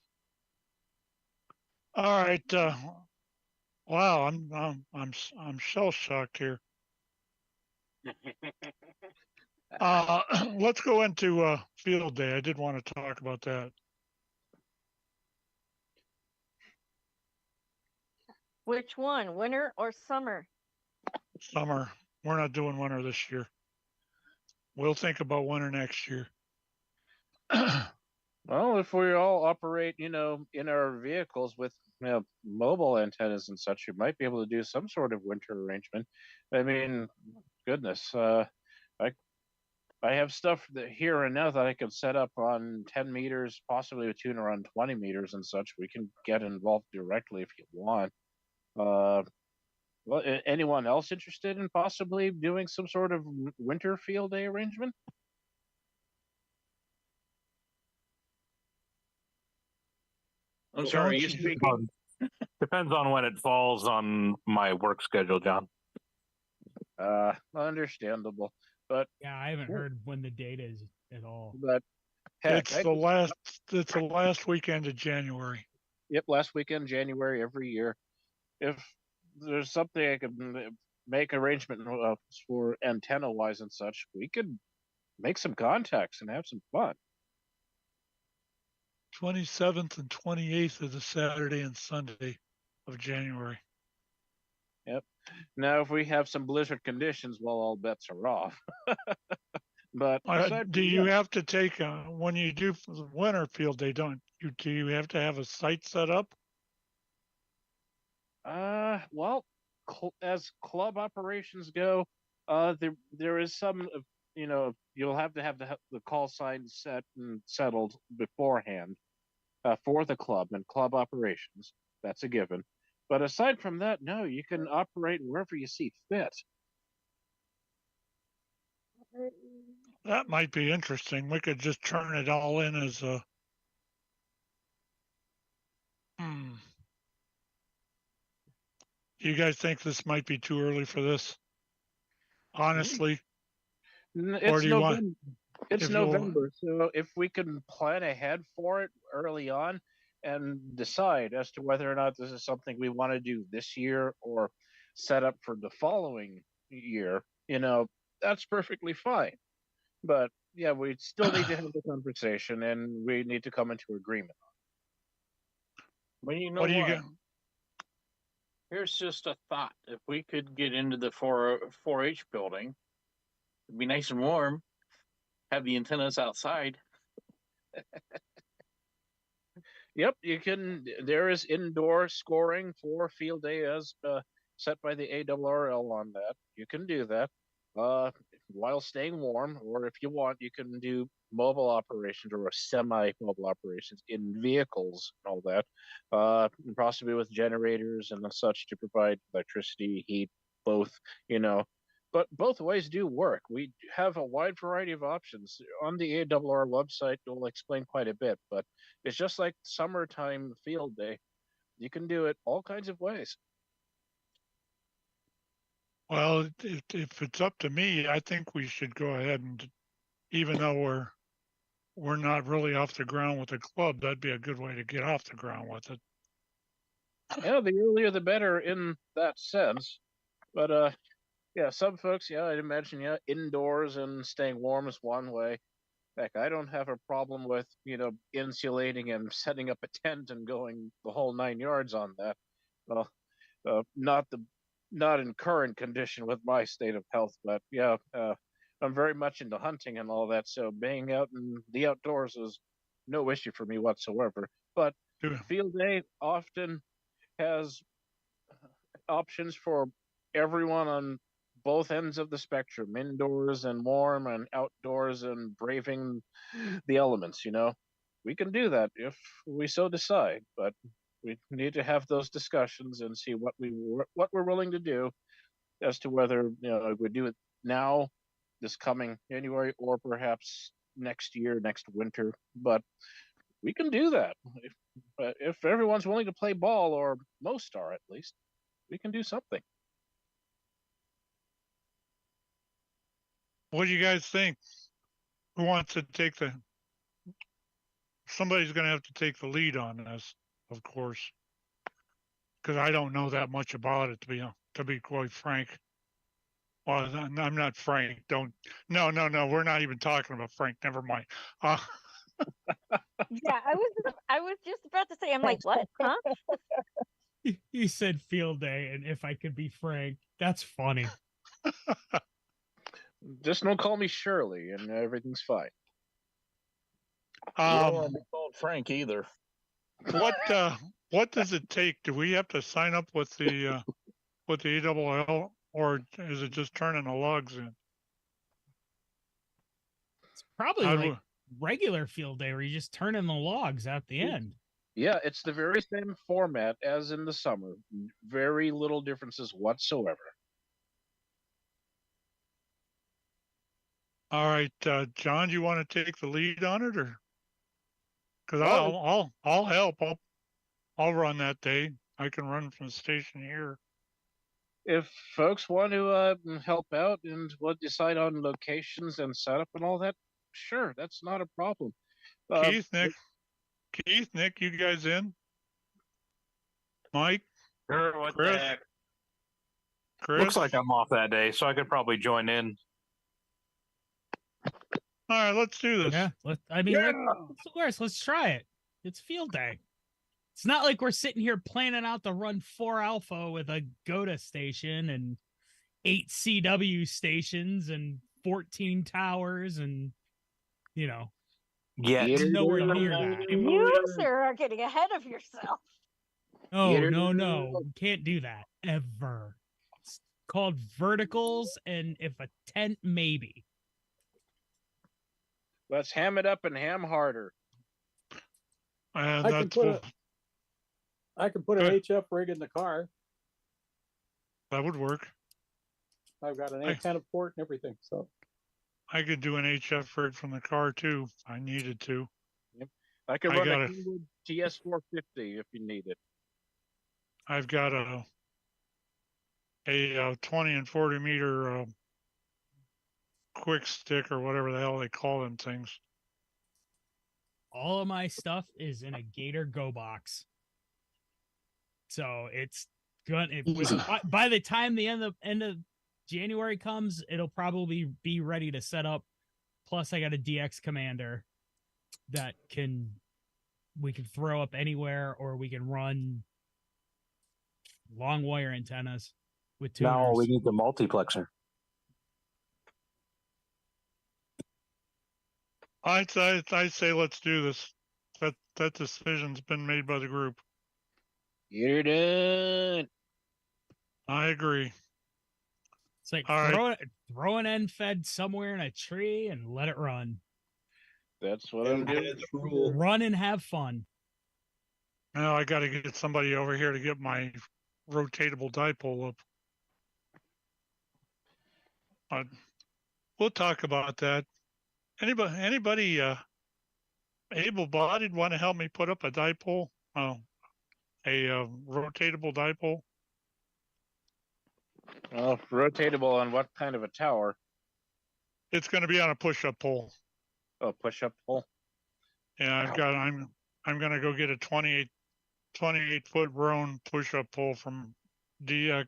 All right. Wow, I'm shell shocked here. Let's go into field day. I did want to talk about that. Which one, winter or summer? Summer. We're not doing winter this year. We'll think about winter next year. well, if we all operate, in our vehicles with mobile antennas and such, you might be able to do some sort of winter arrangement. I mean, goodness, I I have stuff that here and now that I could set up on 10 meters, possibly a tuner on 20 meters and such. We can get involved directly if you want. Uh, well, anyone else interested in possibly doing some sort of winter field day arrangement? I'm sorry, you speaking? Depends on when it falls on my work schedule, John. Understandable, but Yeah, I haven't heard when the date is at all. but heck, It's the last weekend of January. Yep, last weekend, January every year. If there's something I could make arrangement for antenna wise and such, we could make some contacts and have some fun. 27th and 28th is the Saturday and Sunday of January. Yep. Now, if we have some blizzard conditions, well, all bets are off. But do you have to take when you do the winter field day? Do you have to have a site set up? Well, as club operations go, there is some, you'll have to have the call sign set and settled beforehand for the club and club operations. That's a given. But aside from that, no, you can operate wherever you see fit. That might be interesting. We could just turn it all in as a. Do you guys think this might be too early for this? Honestly, It's November. It's November, so if we can plan ahead for it early on and decide as to whether or not this is something we want to do this year or set up for the following year, that's perfectly fine. But yeah, we still need to have the conversation and we need to come into agreement. Well, you know what? Here's just a thought. If we could get into the 4-H building, it'd be nice and warm. Have the antennas outside. Yep, you can. There is indoor scoring for field day as set by the ARRL on that. You can do that while staying warm, or if you want, you can do mobile operations or semi-mobile operations in vehicles and all that, possibly with generators and such to provide electricity, heat, both. But both ways do work. We have a wide variety of options on the ARRL website. We'll explain quite a bit, but it's just like summertime field day. You can do it all kinds of ways. Well, if it's up to me, I think we should go ahead and, even though we're not really off the ground with the club, that'd be a good way to get off the ground with it. Yeah, the earlier the better in that sense. But yeah, some folks, yeah, I'd imagine, yeah, indoors and staying warm is one way. Heck, I don't have a problem with, insulating and setting up a tent and going the whole 9 yards on that. Well, not in current condition with my state of health, but yeah, I'm very much into hunting and all that. So being out in the outdoors is no issue for me whatsoever. But field day often has options for everyone on both ends of the spectrum, indoors and warm and outdoors and braving the elements. We can do that if we so decide, but we need to have those discussions and see what we're willing to do as to whether we do it now, this coming January, or perhaps next year, next winter. But we can do that if everyone's willing to play ball, or most are at least. We can do something. What do you guys think? Who wants to take somebody's going to have to take the lead on this, of course, because I don't know that much about it, to be quite frank. Well, I'm not Frank. No. We're not even talking about Frank. Never mind. Yeah, I was just about to say, I'm like, what? Huh? You said field day, and if I could be frank, that's funny. Just don't call me Shirley, and everything's fine. You don't want to be called Frank either. What does it take? Do we have to sign up with the ALL, or is it just turning the logs in? It's probably regular field day where you just turn in the logs at the end. Yeah, it's the very same format as in the summer. Very little differences whatsoever. All right, John, do you want to take the lead on it, or? Because I'll help. I'll run that day. I can run from the station here. If folks want to help out and decide on locations and setup and all that, sure, that's not a problem. Keith, Nick, you guys in? Mike? Sure, what Chris? the heck? Chris? Looks like I'm off that day, so I could probably join in. All right, let's do this. Yeah, let's try it. It's field day. It's not like we're sitting here planning out to run 4 Alpha with a GOTA station and 8 CW stations and 14 towers and, Yeah. nowhere near that. You, sir, are getting ahead of yourself. Oh, no. We can't do that ever. It's called verticals, and if a tent, maybe. Let's ham it up and ham harder. And I can put an HF rig in the car. That would work. I've got an antenna port and everything. So I could do an HF rig from the car too, if I needed to. Yep. I could run a TS 450 if you need it. I've got a 20 and 40 meter quick stick or whatever the hell they call them things. All of my stuff is in a Gator Go box. So it's gonna by the time the end of January comes, it'll probably be ready to set up. Plus I got a DX commander that we can throw up anywhere, or we can run long wire antennas with tuners. No, we need the multiplexer. I'd say let's do this. That decision's been made by the group. You're done. I agree. It's like All throw an end fed somewhere in a tree and let it run. That's what I'm doing. Run and have fun. Now I got to get somebody over here to get my rotatable dipole up. We'll talk about that. Anybody able-bodied want to help me put up a dipole? Oh, a rotatable dipole. Well, rotatable on what kind of a tower? It's going to be on a push-up pole. Oh, push-up pole. Yeah, I'm going to go get a 28 foot Roan push-up pole from DX,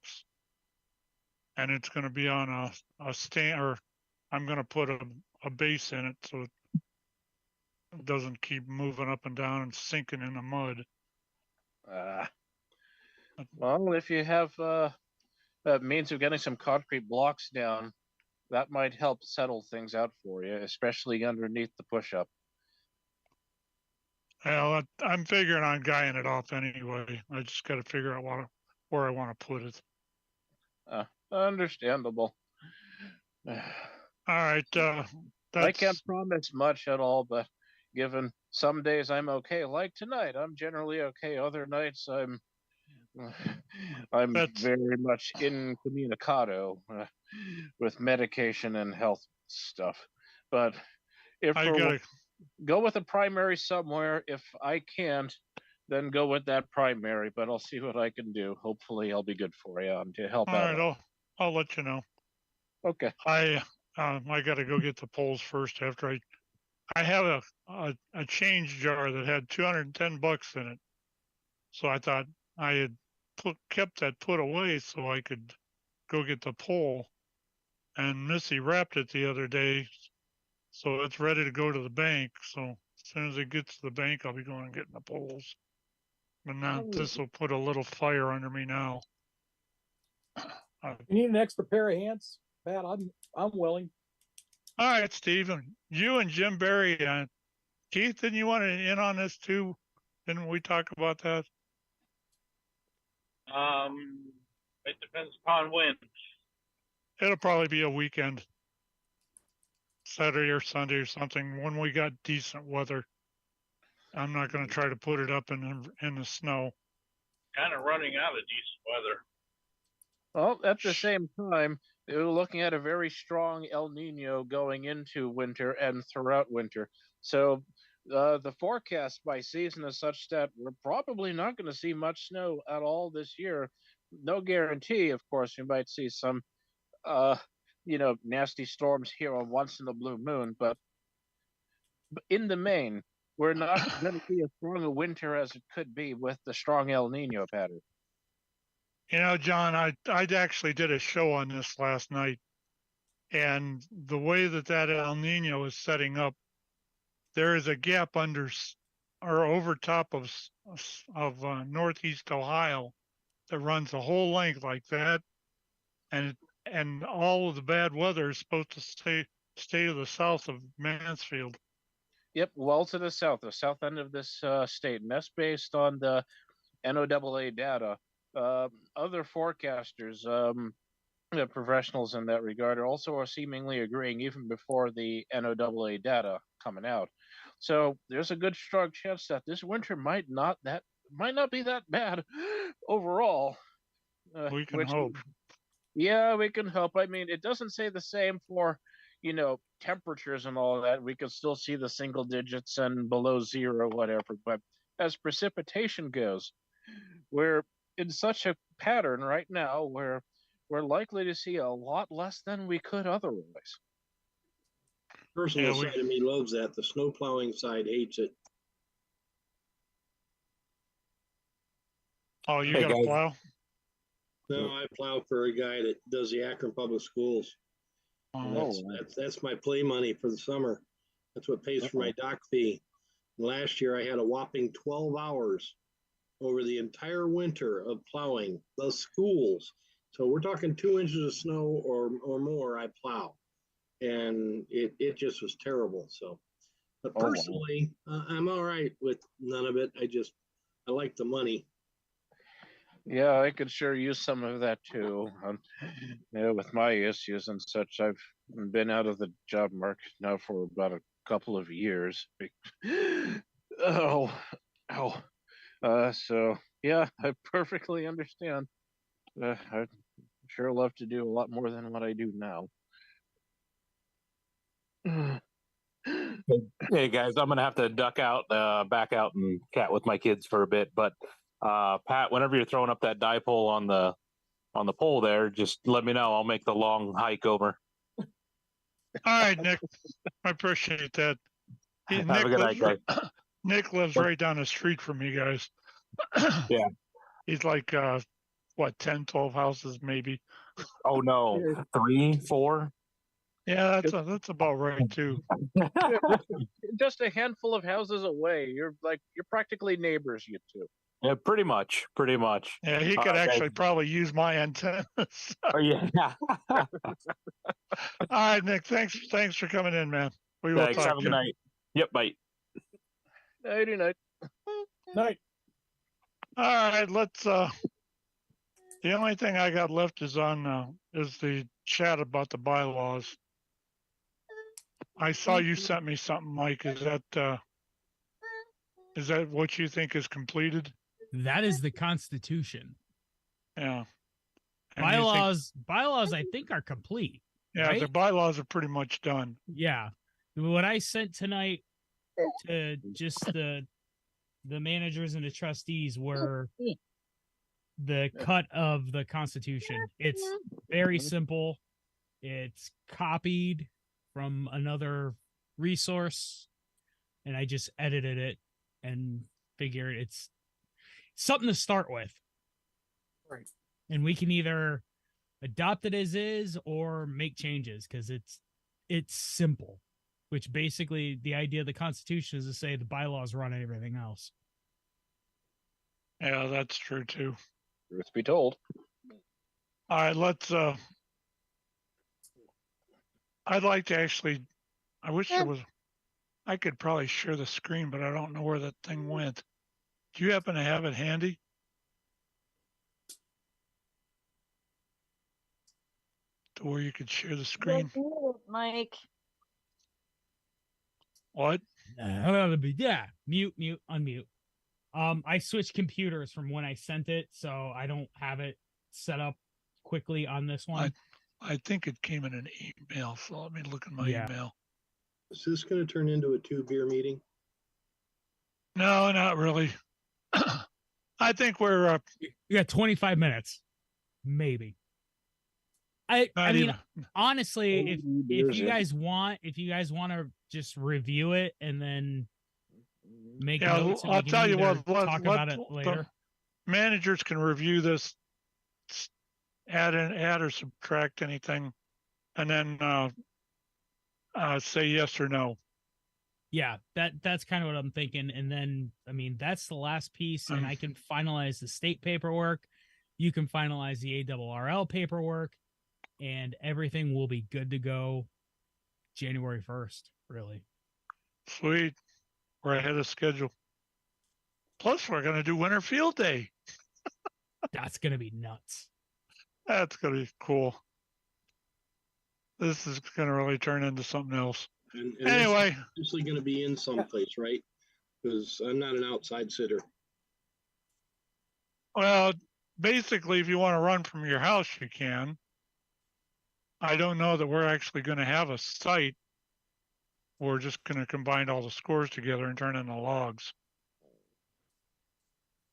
and it's going to be on a stand, or I'm going to put a base in it so it doesn't keep moving up and down and sinking in the mud. Well, if you have means of getting some concrete blocks down, that might help settle things out for you, especially underneath the push-up. Well, I'm figuring on guying it off anyway. I just got to figure out where I want to put it. Understandable. All right. I can't promise much at all, but given some days I'm okay, like tonight, I'm generally okay. Other nights I'm That's very much incommunicado with medication and health stuff. But if I for gotta. go with a primary somewhere, if I can't, then go with that primary. But I'll see what I can do. Hopefully, I'll be good for you to help All out. right, I'll let you know. Okay. I gotta go get the polls first after I had a change jar that had $210 in it, so I thought I had kept that put away so I could go get the poll, and Missy wrapped it the other day, so it's ready to go to the bank. So as soon as it gets to the bank, I'll be going and getting the polls. And now this will put a little fire under me now. You need an extra pair of hands, Pat? I'm willing. All right, Stephen, you and Jim Barry, Keith, didn't you want to in on this too? Didn't we talk about that? It depends upon when. It'll probably be a weekend, Saturday or Sunday or something, when we got decent weather. I'm not going to try to put it up in the snow. Kind of running out of decent weather. Well, at the same time, we're looking at a very strong El Nino going into winter and throughout winter. So the forecast by season is such that we're probably not going to see much snow at all this year. No guarantee, of course. We might see some, nasty storms here on once in a blue moon, but in the main, we're not going to see as strong a winter as it could be with the strong El Nino pattern. You know, John, I actually did a show on this last night, and the way that El Nino is setting up, there is a gap under or over top of northeast Ohio that runs the whole length like that, and all of the bad weather is supposed to stay to the south of Mansfield. Yep, well to the south end of this state, and that's based on the NOAA data. Other forecasters, the professionals in that regard, are seemingly agreeing even before the NOAA data coming out. So there's a good strong chance that this winter might not be that bad overall. We can hope. Yeah, we can hope. I mean, it doesn't say the same for, temperatures and all that. We could still see the single digits and below zero, whatever. But as precipitation goes, we're in such a pattern right now where we're likely to see a lot less than we could otherwise. Personal side of me loves that. The snow plowing side hates it. Oh, you got to plow? No, I plow for a guy that does the Akron Public Schools. That's my play money for the summer. That's what pays for my dock fee. Last year, I had a whopping 12 hours over the entire winter of plowing the schools. So we're talking 2 inches of snow or more, I plow. And it just was terrible. So, but personally, I'm all right with none of it. I like the money. Yeah, I could sure use some of that too. With my issues and such, I've been out of the job market now for about a couple of years. So yeah, I perfectly understand. I'd sure love to do a lot more than what I do now. Hey guys, I'm gonna have to duck out, back out and cat with my kids for a bit. But Pat, whenever you're throwing up that dipole on the pole there, just let me know. I'll make the long hike over. All right, Nick. I appreciate that. Have a good night, guys. Nick lives right down the street from you guys. Yeah. He's like 10, 12 houses maybe. Oh no, 3, 4. Yeah, that's about right too. Just a handful of houses away. You're practically neighbors, you two. Yeah, pretty much. Yeah, he could actually probably use my antennas. Oh yeah. All right, Nick. Thanks for coming in, man. We will talk. Have a good night. Yep. Bye. Nighty night. Night. All right. Let's. The only thing I got left is the chat about the bylaws. I saw you sent me something, Mike. Is that Is that what you think is completed? That is the Constitution. Yeah. And bylaws, I think, are complete. Yeah, right? the bylaws are pretty much done. Yeah. What I sent tonight to just the managers and the trustees were the cut of the Constitution. It's very simple. It's copied from another resource, and I just edited it and figured it's something to start with. Right. And we can either adopt it as is or make changes, because it's simple, which basically the idea of the Constitution is to say the bylaws run everything else. Yeah, that's true too. Truth be told. All right, let's I'd like to actually, I wish there was, I could probably share the screen, but I don't know where that thing went. Do you happen to have it handy? To where you could share the screen? Mike. What? Yeah, mute, unmute. I switched computers from when I sent it, so I don't have it set up quickly on this one. I think it came in an email, so let me look at my email. Is this going to turn into a 2-beer meeting? No, not really. I think we're you got 25 minutes, maybe. I mean, honestly, if you guys want to just review it and then make notes, I'll tell you what. Talk about it later. Managers can review this, add or subtract anything, and then say yes or no. Yeah, that's kind of what I'm thinking. And then, I mean, that's the last piece, and I can finalize the state paperwork. You can finalize the ARRL paperwork, and everything will be good to go January 1st, really. Sweet. We're ahead of schedule. Plus, we're going to do Winter Field Day. That's going to be nuts. That's going to be cool. This is going to really turn into something else. And anyway. It's actually going to be in someplace, right? Because I'm not an outside sitter. Well, basically, if you want to run from your house, you can. I don't know that we're actually going to have a site. We're just going to combine all the scores together and turn into logs.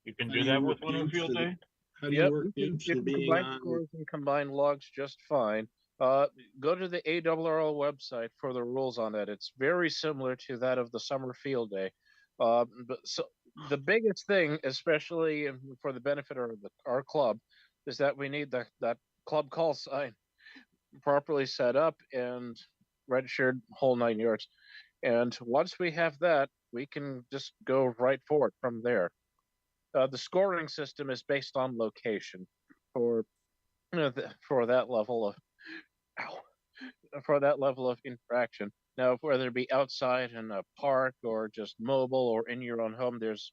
You can do that with Winter Field Day? How do you work you can combine scores and combine logs just fine. Go to the ARRL website for the rules on that. It's very similar to that of the summer field day. But so the biggest thing, especially for the benefit of our club, is that we need that club call sign properly set up and registered, whole 9 yards. And once we have that, we can just go right forward from there. The scoring system is based on location for that level of interaction. Now, whether it be outside in a park or just mobile or in your own home, there's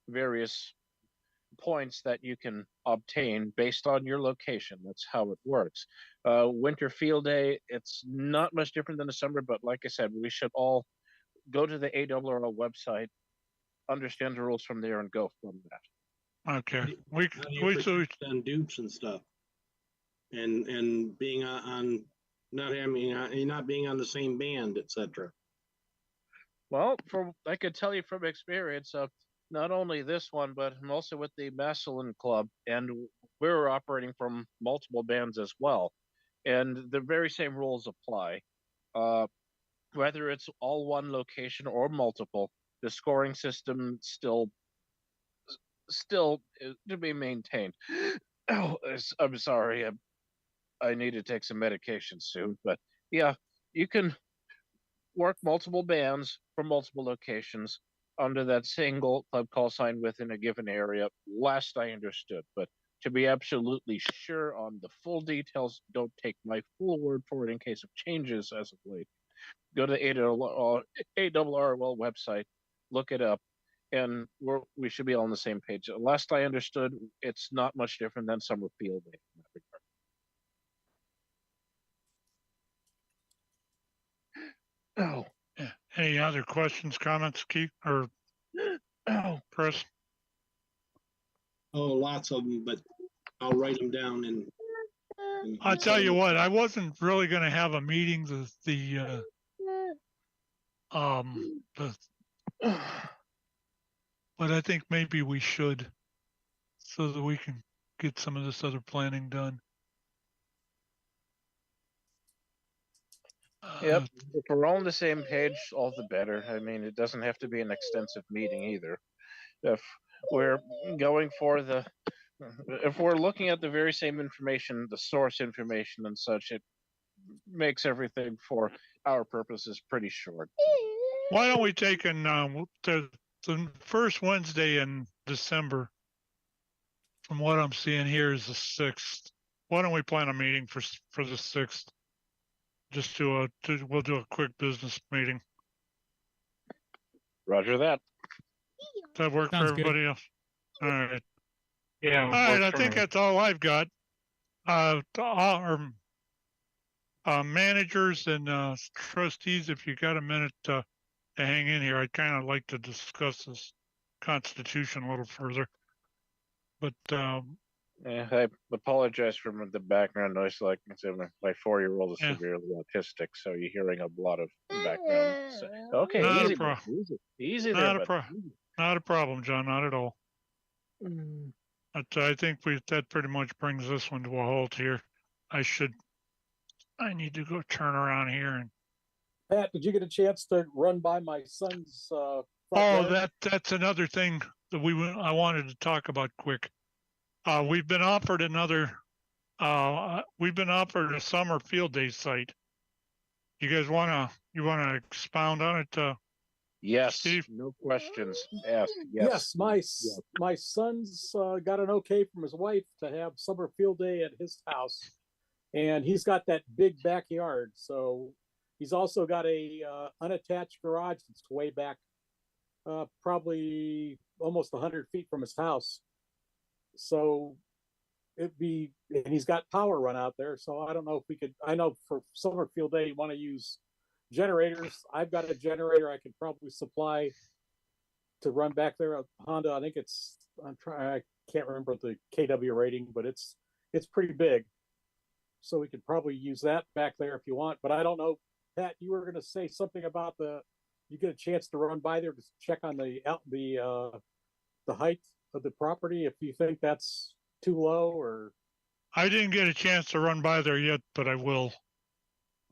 various points that you can obtain based on your location. That's how it works. Winter Field Day, it's not much different than the summer, but like I said, we should all go to the ARRL website, understand the rules from there, and go from that. Okay. We on dupes and stuff, and being on not being on the same band, etc. Well, I could tell you from experience of not only this one, but I'm also with the Massillon Club, and we're operating from multiple bands as well, and the very same rules apply. Whether it's all one location or multiple, the scoring system still to be maintained. Oh, I'm sorry. I need to take some medication soon, but yeah, you can work multiple bands from multiple locations under that single club call sign within a given area. Last I understood, but to be absolutely sure on the full details, don't take my full word for it in case of changes as of late. Go to the ARRL website, look it up, and we should be all on the same page. Last I understood, it's not much different than summer field day in that regard. Oh. Yeah. Any other questions, comments, Keith? Or Chris? Oh, lots of them, but I'll write them down and I'll tell you what, I wasn't really going to have a meeting the but I think maybe we should, so that we can get some of this other planning done. Yep. If we're all on the same page, all the better. I mean, it doesn't have to be an extensive meeting either. If we're going for if we're looking at the very same information, the source information and such, it makes everything for our purposes pretty short. Why don't we take the first Wednesday in December? From what I'm seeing here is the 6th. Why don't we plan a meeting for the 6th? Just we'll do a quick business meeting. Roger that. Does that work Sounds for everybody else? All right. Yeah. All right. I think that's all I've got. Our managers and trustees, if you got a minute to hang in here, I'd kind of like to discuss this Constitution a little further. But Yeah, I apologize for the background noise. Like I said, my 4-year-old is severely autistic, so you're hearing a lot of background. So, okay, not easy not there. a not a problem, John. Not at all. But I think that pretty much brings this one to a halt here. I need to go turn around here and. Pat, did you get a chance to run by my son's? That's another thing that I wanted to talk about quick. We've been offered a summer field day site. You guys you wanna expound on it? Yes, Steve? no questions asked. Yes, my son's got an okay from his wife to have summer field day at his house, and he's got that big backyard. So he's also got a unattached garage that's way back, probably almost 100 feet from his house. So and he's got power run out there. So I don't know if we could. I know for summer field day you want to use generators. I've got a generator I could probably supply to run back there. A Honda, I think I can't remember the KW rating, but it's pretty big. So we could probably use that back there if you want. But I don't know, Pat, you were going to say something about you get a chance to run by there to check on the height of the property if you think that's too low, or. I didn't get a chance to run by there yet, but I will.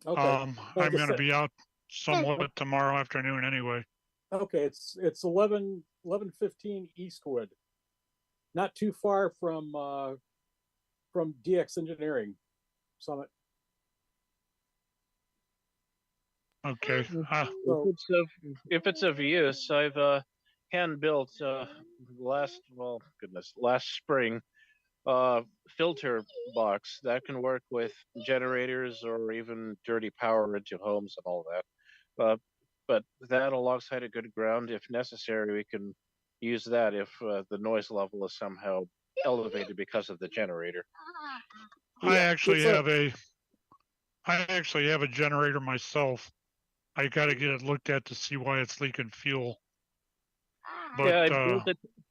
Okay. I'm going to be out somewhat tomorrow afternoon anyway. Okay, it's 1115 Eastwood, not too far from DX Engineering Summit. Okay. If it's of use, I've hand built last spring filter box that can work with generators or even dirty power into homes and all that. But that alongside a good ground, if necessary, we can use that if the noise level is somehow elevated because of the generator. I actually have a generator myself. I got to get it looked at to see why it's leaking fuel. But, yeah,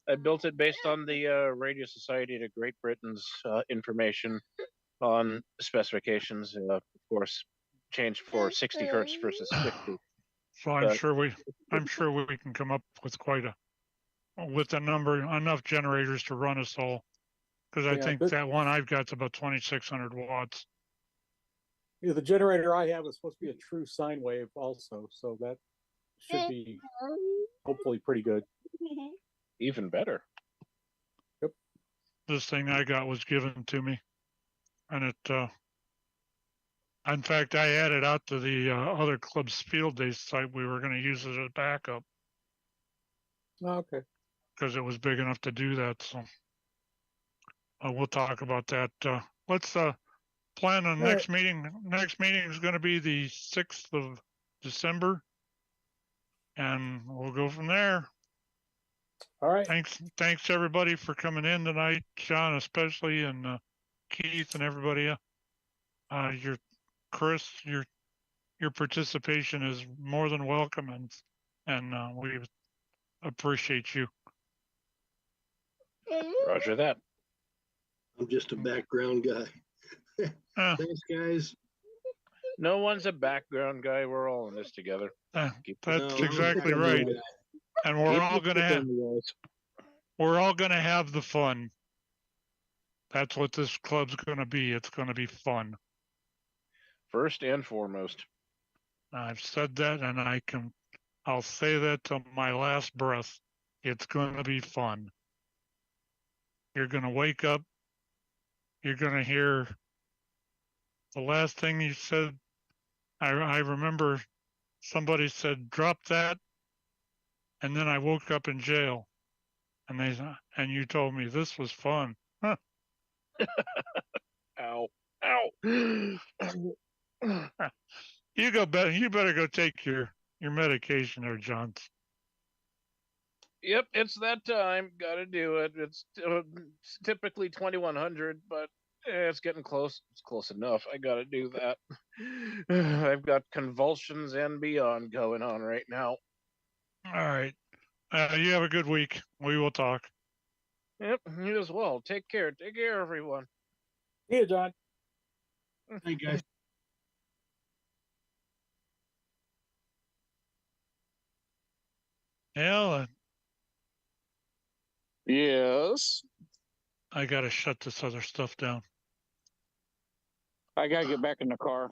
I built it based on the Radio Society to Great Britain's information on specifications. Of course, changed for 60 hertz versus 50. So I'm sure we can come up with enough generators to run us all. Because I think that one I've got is about 2,600 watts. Yeah, the generator I have is supposed to be a true sine wave also, so that should be hopefully pretty good. Even better. Yep. This thing I got was given to me, and in fact, I added out to the other club's field day site. We were going to use it as a backup. Oh, okay. Because it was big enough to do that. So we'll talk about that. Let's plan on next meeting. Next meeting is going to be the 6th of December, and we'll go from there. All right. Thanks everybody for coming in tonight, John especially, and Keith and everybody. Chris, your participation is more than welcome, and we appreciate you. Roger that. I'm just a background guy. Thanks, guys. No one's a background guy. We're all in this together. That's No, exactly right. And we're all gonna have the fun. That's what this club's gonna be. It's gonna be fun. First and foremost. I've said that, and I'll say that till my last breath. It's gonna be fun. You're gonna wake up. You're gonna hear the last thing you said. I remember somebody said, "Drop that," and then I woke up in jail, and you told me this was fun. Huh. Ow! Ow! You better go take your medication there, John. Yep, it's that time. Got to do it. It's typically 2100, but it's getting close. It's close enough. I got to do that. I've got convulsions and beyond going on right now. All right. You have a good week. We will talk. Yep, you as well. Take care. Take care, everyone. See you, John. Hey, guys. Alan, Yes. I gotta shut this other stuff down. I gotta get back in the car.